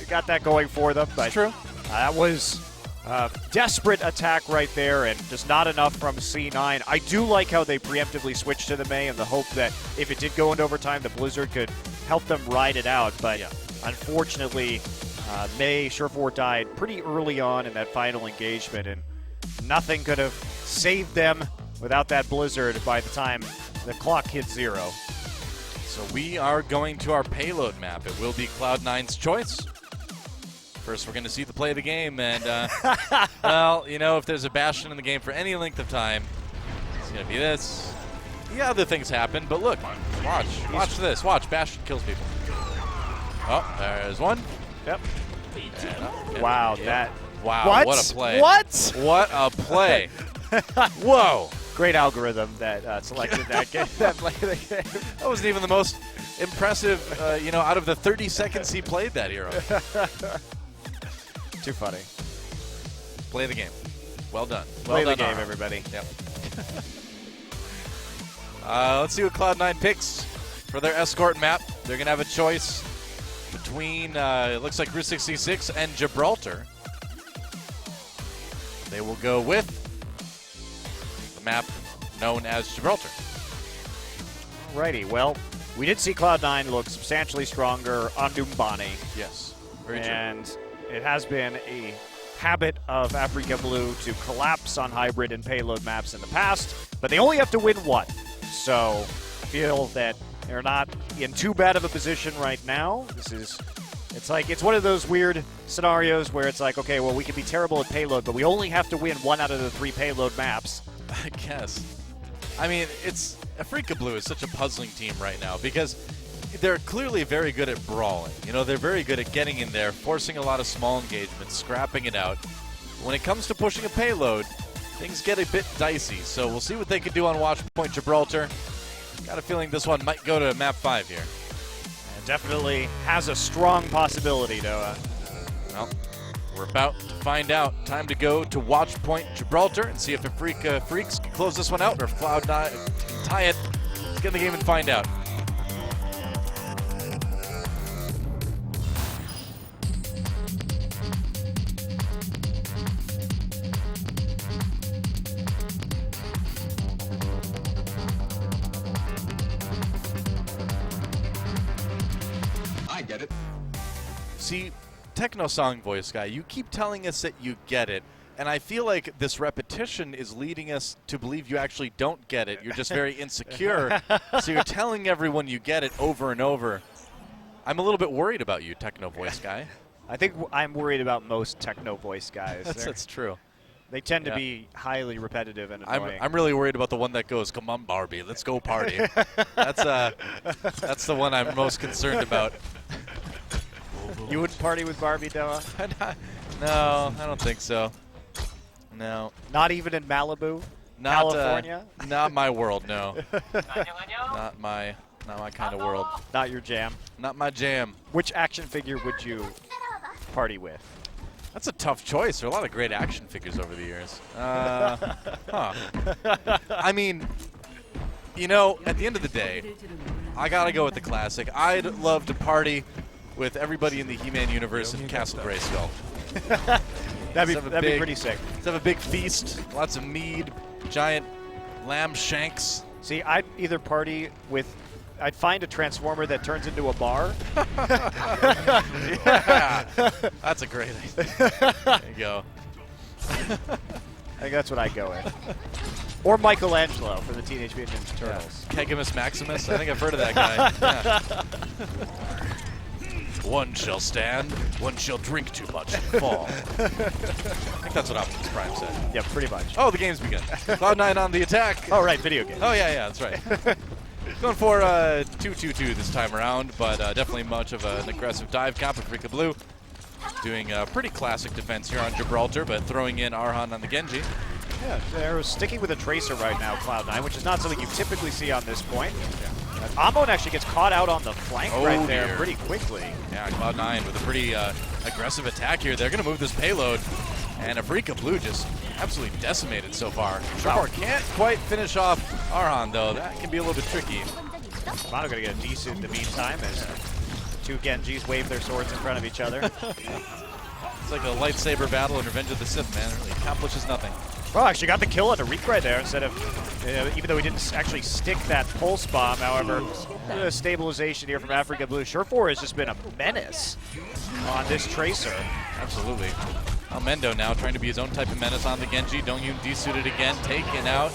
got that going for them. But it's true. That was a desperate attack right there and just not enough from C9. I do like how they preemptively switched to the Mei in the hope that if it did go into overtime, the Blizzard could help them ride it out. But yeah. Unfortunately, Mei Surefour died pretty early on in that final engagement, and nothing could have saved them without that Blizzard by the time the clock hit 0. So we are going to our payload map. It will be Cloud9's choice. First, we're going to see the play of the game, and, well, you know, if there's a Bastion in the game for any length of time, it's going to be this. Yeah, other things happen, but look, watch this. Watch, Bastion kills people. Oh, there's one. Yep. Wow, that. Wow, what a play. What? What a play. Whoa. Great algorithm that selected that game. That play of the game. That wasn't even the most impressive, you know, out of the 30 seconds he played that hero. Too funny. Play the game. Well done. Play the game, everybody. Yep. Let's see what Cloud9 picks for their escort map. They're going to have a choice between, it looks like Route 66 and Gibraltar. They will go with the map known as Gibraltar. Alrighty, well, we did see Cloud9 look substantially stronger on Dumbani. Yes, very true. And it has been a habit of Afreeca Blue to collapse on hybrid and payload maps in the past, but they only have to win one. So I feel that they're not in too bad of a position right now. It's one of those weird scenarios where it's like, okay, well, we can be terrible at payload, but we only have to win 1 out of the 3 payload maps. I guess. I mean, Afreeca Blue is such a puzzling team right now because they're clearly very good at brawling. You know, they're very good at getting in there, forcing a lot of small engagements, scrapping it out. When it comes to pushing a payload, things get a bit dicey. So we'll see what they can do on Watch Point Gibraltar. Got a feeling this one might go to map 5 here. And definitely has a strong possibility, Noah. Well, we're about to find out. Time to go to Watch Point Gibraltar and see if Afreeca Freecs can close this one out or if Cloud9 can tie it. Let's get in the game and find out. I get it. See, Techno Song Voice Guy, you keep telling us that you get it, and I feel like this repetition is leading us to believe you actually don't get it. You're just very insecure, so you're telling everyone you get it over and over. I'm a little bit worried about you, Techno Voice Guy. I think I'm worried about most Techno Voice guys. That's true. They tend to be highly repetitive and annoying. I'm really worried about the one that goes, "Come on, Barbie, let's go party." That's the one I'm most concerned about. You wouldn't party with Barbie, Noah? No, I don't think so. No. Not even in Malibu, California? Not my world, no. Not my kind of world. Not your jam. Not my jam. Which action figure would you party with? That's a tough choice. There are a lot of great action figures over the years. Huh. I mean, you know, at the end of the day, I gotta go with the classic. I'd love to party with everybody in the He-Man universe in Castle Grayskull. That'd be pretty sick. Let's have a big feast, lots of mead, giant lamb shanks. See, I'd either party with, I'd find a transformer that turns into a bar. Yeah, that's a great idea. There you go. I think that's what I'd go with. Or Michelangelo for the Teenage Mutant Ninja Turtles. Yeah. Kegimus Maximus, I think I've heard of that guy. Yeah. One shall stand, one shall drink too much and fall. I think that's what Optimus Prime said. Yeah, pretty much. Oh, the game's begun. Cloud9 on the attack. Oh, right, video game. Oh, yeah, that's right. Going for 2-2-2 this time around, but definitely much of an aggressive dive comp. Afreeca Blue doing a pretty classic defense here on Gibraltar, but throwing in Arhan on the Genji. Yeah, they're sticking with a Tracer right now, Cloud9, which is not something you typically see on this point. Amon actually gets caught out on the flank right there pretty quickly. Yeah, Cloud9 with a pretty aggressive attack here. They're going to move this payload, and Afreeca Blue just absolutely decimated so far. Surefour can't quite finish off Arhan, though. That can be a little bit tricky. Amon going to get a D-suit in the meantime as two Genjis wave their swords in front of each other. It's like a lightsaber battle in Revenge of the Sith, man. It really accomplishes nothing. Well, actually got the kill on the Reek there instead of, even though he didn't actually stick that pulse bomb. However, stabilization here from Afreeca Blue. Surefour has just been a menace on this Tracer. Absolutely. Mendo now trying to be his own type of menace on the Genji. Don't you de-suited again, taken out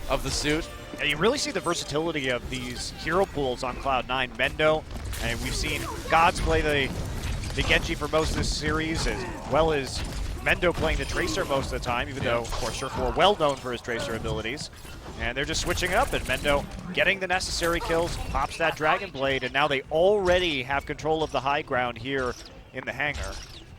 of the suit. And you really see the versatility of these hero pools on Cloud9. Mendo, and we've seen Gods play the Genji for most of this series, as well as Mendo playing the Tracer most of the time, even though, of course, Surefour well known for his Tracer abilities. And they're just switching up, and Mendo getting the necessary kills, pops that Dragon Blade, and now they already have control of the high ground here in the hangar.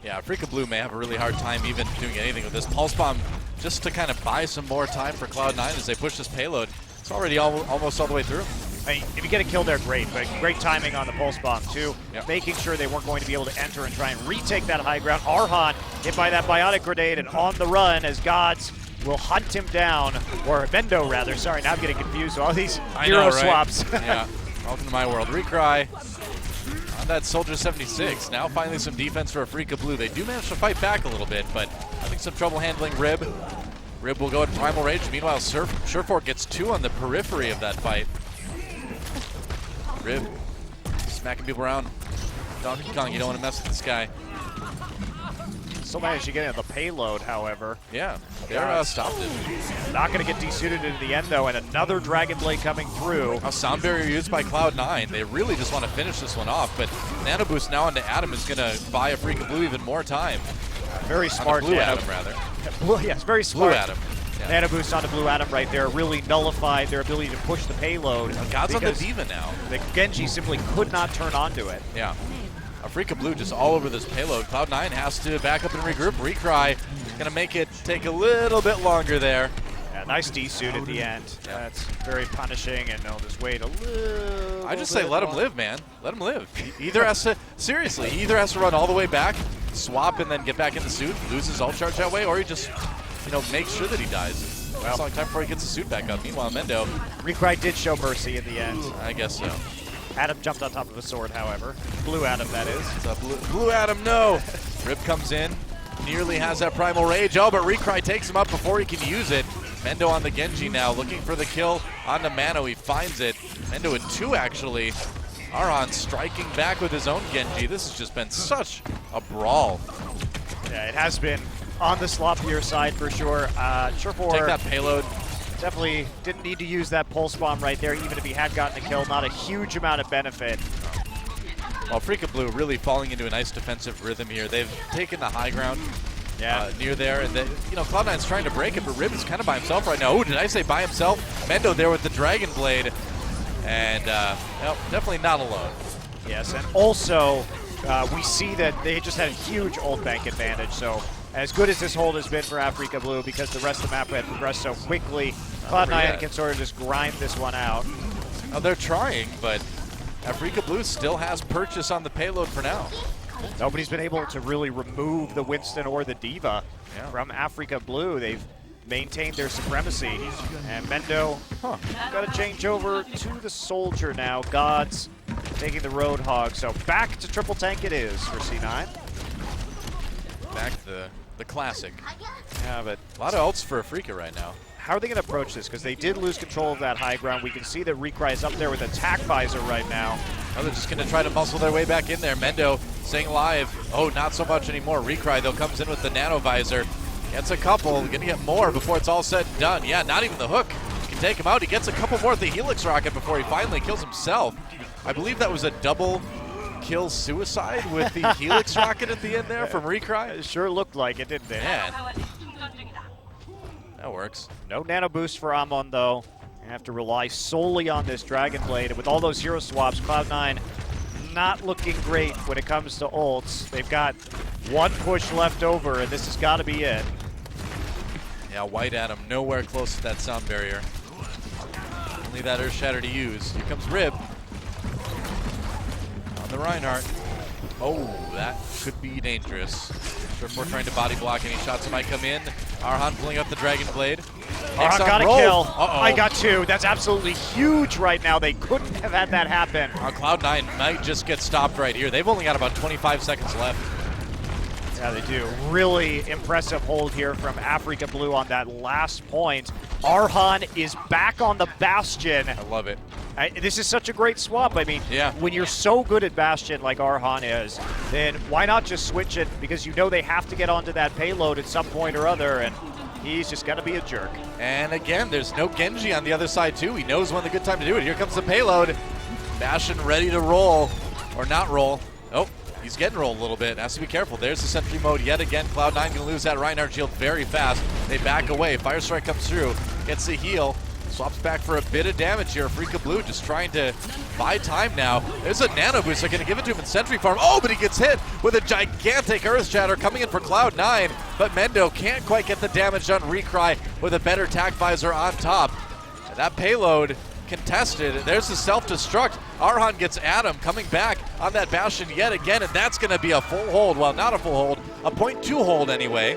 Yeah, Afreeca Blue may have a really hard time even doing anything with this Pulse Bomb, just to kind of buy some more time for Cloud9 as they push this payload. It's already almost all the way through. I mean, if you get a kill there, great, but great timing on the Pulse Bomb, too. Yep. Making sure they weren't going to be able to enter and try and retake that high ground. Arhan hit by that Biotic Grenade and on the run as Gods will hunt him down, or Mendo rather. Sorry, now I'm getting confused with all these hero swaps. Yeah, welcome to my world. Recry on that Soldier 76. Now finally some defense for Afreeca Blue. They do manage to fight back a little bit, but having some trouble handling Rib. Rib will go at Primal Rage. Meanwhile, Surefour gets 2 on the periphery of that fight. Rib smacking people around. Donkey Kong, you don't want to mess with this guy. Still managed to get in the payload, however. Yeah, they're stopped it. Not going to get desuited into the end, though, and another Dragon Blade coming through. A sound barrier used by Cloud9. They really just want to finish this one off, but Nano Boost now onto Adam is going to buy Afreeca Blue even more time. Very smart. Blue Adam, rather. Blue, yes, very smart. Blue Adam. Nano boost onto Blue Atom right there really nullified their ability to push the payload. God's on the D.Va now. The Genji simply could not turn onto it. Yeah. Afreeca Blue just all over this payload. Cloud9 has to back up and regroup. Recry going to make it take a little bit longer there. Yeah, nice D-suit at the end. That's very punishing, and they'll just wait a little I just say bit let him longer. live, man. Let him live. He either has to, seriously, he either has to run all the way back, swap, and then get back in the suit, lose his ult charge that way, or he just, makes sure that he dies. Well, it's a long time before he gets the suit back up. Meanwhile, Mendo. Recry did show mercy in the end. I guess so. Adam jumped on top of a sword, however. Blue Atom, that is. It's a blue Atom, no. Rip comes in, nearly has that Primal Rage. Oh, but Recry takes him up before he can use it. Mendo on the Genji now, looking for the kill onto Mano. He finds it. Mendo in 2, actually. Arhan striking back with his own Genji. This has just been such a brawl. Yeah, it has been on the sloppier side for sure. Surefour Take that payload. definitely didn't need to use that pulse bomb right there, even if he had gotten a kill. Not a huge amount of benefit. Well, Afreeca Blue really falling into a nice defensive rhythm here. They've taken the high ground near there, and Cloud9's trying to break it, but Rib is kind of by himself right now. Oh, did I say by himself? Mendo there with the Dragon Blade, and definitely not alone. Yes, and also we see that they just had a huge ult bank advantage, so as good as this hold has been for Afreeca Blue, because the rest of the map had progressed so quickly, Cloud9 can sort of just grind this one out. Oh, they're trying, but Afreeca Blue still has purchase on the payload for now. Nobody's been able to really remove the Winston or the D.Va from Afreeca Blue. They've maintained their supremacy. And Mendo got to change over to the Soldier now. Gods taking the Roadhog. So back to triple tank it is for C9. Back the classic. Yeah, but a lot of ults for Afreeca right now. How are they going to approach this? Because they did lose control of that high ground. We can see that Recry is up there with attack visor right now. Oh, they're just going to try to muscle their way back in there. Mendo staying alive. Oh, not so much anymore. Recry, though, comes in with the nano visor. Gets a couple. Going to get more before it's all said and done. Yeah, not even the hook can take him out. He gets a couple more with the Helix rocket before he finally kills himself. I believe that was a double kill suicide with the Helix rocket at the end there from Recry. It sure looked like it, didn't it? Man. That works. No nano boost for Amon, though. You have to rely solely on this Dragon Blade. And with all those hero swaps, Cloud9 not looking great when it comes to ults. They've got one push left over, and this has got to be it. Yeah, White Atom nowhere close to that sound barrier. Only that Earth Shatter to use. Here comes Rib. On the Reinhardt. Oh, that could be dangerous. Surefour trying to body block any shots that might come in. Arhan pulling up the Dragon Blade. Arhan got a kill. Uh-oh. I got 2. That's absolutely huge right now. They couldn't have had that happen. Cloud9 might just get stopped right here. They've only got about 25 seconds left. Yeah, they do. Really impressive hold here from Afreeca Blue on that last point. Arhan is back on the Bastion. I love it. This is such a great swap. I mean, when you're so good at Bastion like Arhan is, then why not just switch it? Because you know they have to get onto that payload at some point or other, and he's just going to be a jerk. And again, there's no Genji on the other side, too. He knows when the good time to do it. Here comes the payload. Bastion ready to roll, or not roll. Oh, he's getting rolled a little bit. Has to be careful. There's the sentry mode yet again. Cloud9 going to lose that Reinhardt shield very fast. They back away. Fire Strike comes through. Gets the heal. Swaps back for a bit of damage here. Afreeca Blue just trying to buy time now. There's a nano boost. They're going to give it to him in Sentry Farm. Oh, but he gets hit with a gigantic Earth Shatter coming in for Cloud9. But Mendo can't quite get the damage on Recry with a better tack visor on top. And that payload contested. There's the self-destruct. Arhan gets Adam coming back on that Bastion yet again, and that's going to be a full hold. Well, not a full hold, a 0.2 hold anyway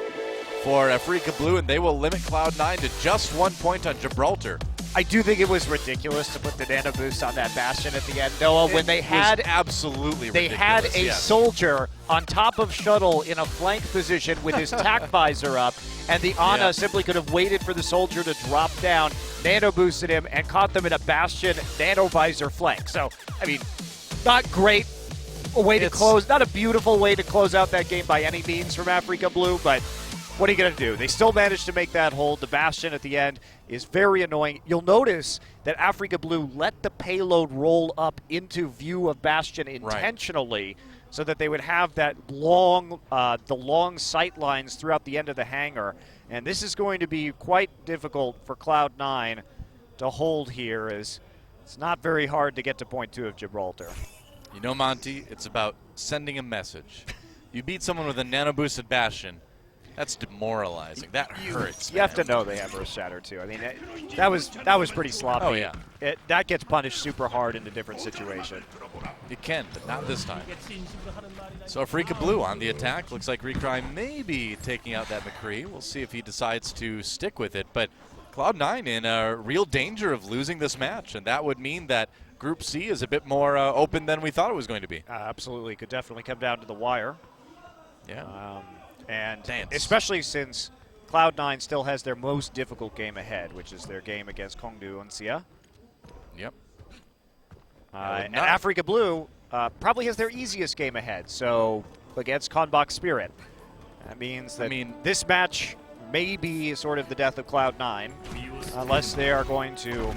for Afreeca Blue, and they will limit Cloud9 to just 1 point on Gibraltar. I do think it was ridiculous to put the nano boost on that Bastion at the end, Noah, when they had absolutely they had a soldier on top of Shuttle in a flank position with his tack visor up, and the Ana simply could have waited for the soldier to drop down, nano boosted him, and caught them in a Bastion nano visor flank. So, I mean, not great way to close, not a beautiful way to close out that game by any means from Afreeca Blue, but what are you going to do? They still managed to make that hold. The Bastion at the end is very annoying. You'll notice that Afreeca Blue let the payload roll up into view of Bastion intentionally so that they would have that long, the long sight lines throughout the end of the hangar. And this is going to be quite difficult for Cloud9 to hold here, as it's not very hard to get to point 2 of Gibraltar. You know, Monty, it's about sending a message. You beat someone with a nano-boosted Bastion, that's demoralizing. That hurts, You have to know they have Earth Shatter, too. I mean, that was pretty sloppy. Oh, yeah. That gets punished super hard in a different situation. It can, but not this time. So Afreeca Blue on the attack. Looks like Recry may be taking out that McCree. We'll see if he decides to stick with it. But Cloud9 in real danger of losing this match, and that would mean that Group C is a bit more open than we thought it was going to be. Absolutely. Could definitely come down to the wire. Yeah. And Dance. especially since Cloud9 still has their most difficult game ahead, which is their game against Kongdu Uncia. Yep. And Afreeca Blue probably has their easiest game ahead, so against Konbok Spirit. That means that this match may be sort of the death of Cloud9, unless they are going to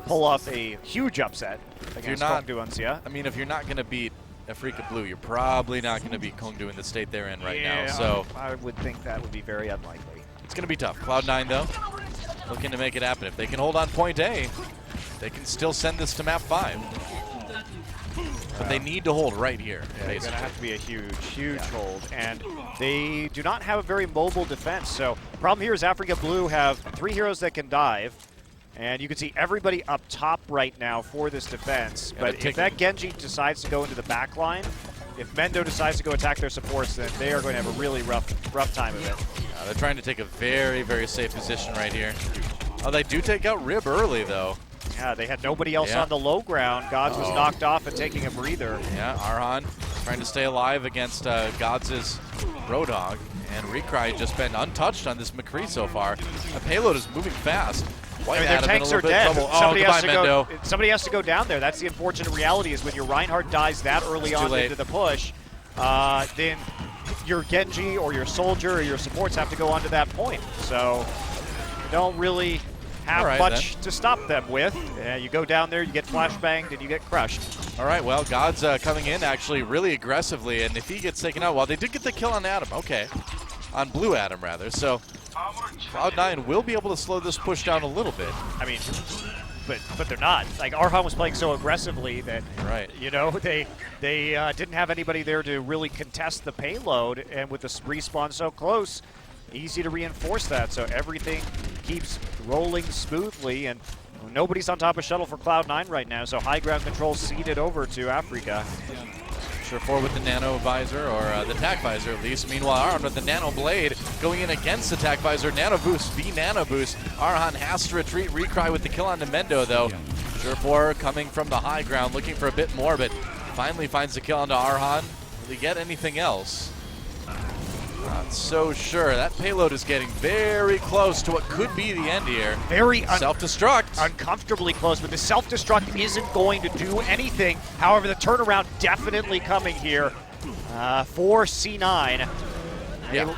pull off a huge upset against Kongdu Uncia. I mean, if you're not going to beat Afreeca Blue, you're probably not going to beat Kongdu in the state they're in right now. So I would think that would be very unlikely. It's going to be tough. Cloud9, though, looking to make it happen. If they can hold on point A, they can still send this to map 5. But they need to hold right here. Yeah, it's going to have to be a huge hold. And they do not have a very mobile defense. So the problem here is Afreeca Blue have 3 heroes that can dive. And you can see everybody up top right now for this defense. But if that Genji decides to go into the back line, if Mendo decides to go attack their supports, then they are going to have a really rough time of it. They're trying to take a very safe position right here. Oh, they do take out Rib early, though. Yeah, they had nobody else on the low ground. Gods was knocked off and taking a breather. Yeah, Arhan trying to stay alive against Gods' Roadhog. And Recry just been untouched on this McCree so far. The payload is moving fast. Their tanks are dead. Somebody has to go down there. That's the unfortunate reality, is when your Reinhardt dies that early on into the push, then your Genji or your Soldier or your supports have to go onto that point. So you don't really have much to stop them with. You go down there, you get flashbanged, and you get crushed. All right, well, God's coming in actually really aggressively, and if he gets taken out, well, they did get the kill on Adam. Okay, on Blue Adam, rather. So Cloud9 will be able to slow this push down a little bit. I mean, but they're not. Like, Arhan was playing so aggressively that, you know, they didn't have anybody there to really contest the payload, and with the respawn so close, easy to reinforce that. So everything keeps rolling smoothly, and nobody's on top of shuttle for Cloud9 right now, so high ground control ceded over to Afreeca. Sure with the nano visor, or the tac visor at least. Meanwhile, Arhan with the nano blade going in against the tac visor. Nano boost, nano boost. Arhan has to retreat. Recry with the kill on Nemendo, though. Sure coming from the high ground, looking for a bit more, but finally finds the kill onto Arhan. Will he get anything else? Not so sure. That payload is getting very close to what could be the end here. Very self-destruct. Uncomfortably close, but the self-destruct isn't going to do anything. However, the turnaround definitely coming here for C9. Yeah.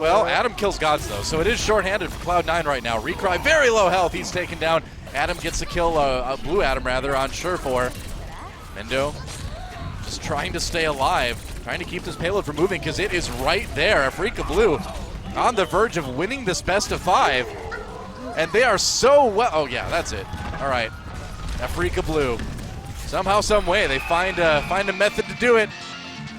Well, Adam kills Gods, though, so it is shorthanded for Cloud9 right now. Recry, very low health. He's taken down. Adam gets the kill, Blue Adam, rather, on Surefour. Mendo just trying to stay alive, trying to keep this payload from moving because it is right there. Afreeca Blue on the verge of winning this best of 5. And they are so well. Oh, yeah, that's it. All right. Afreeca Blue. Somehow, some way, they find a method to do it,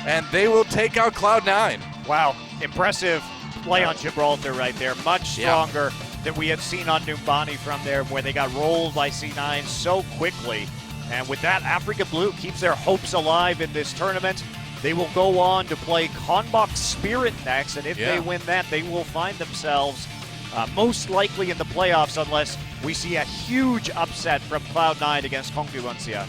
and they will take out Cloud9. Wow. Impressive play on Gibraltar right there. Much stronger than we had seen on Numbani from there, where they got rolled by C9 so quickly. And with that, Afreeca Blue keeps their hopes alive in this tournament. They will go on to play Konbok Spirit next, and if they win that, they will find themselves most likely in the playoffs, unless we see a huge upset from Cloud9 against Kongdu Uncia.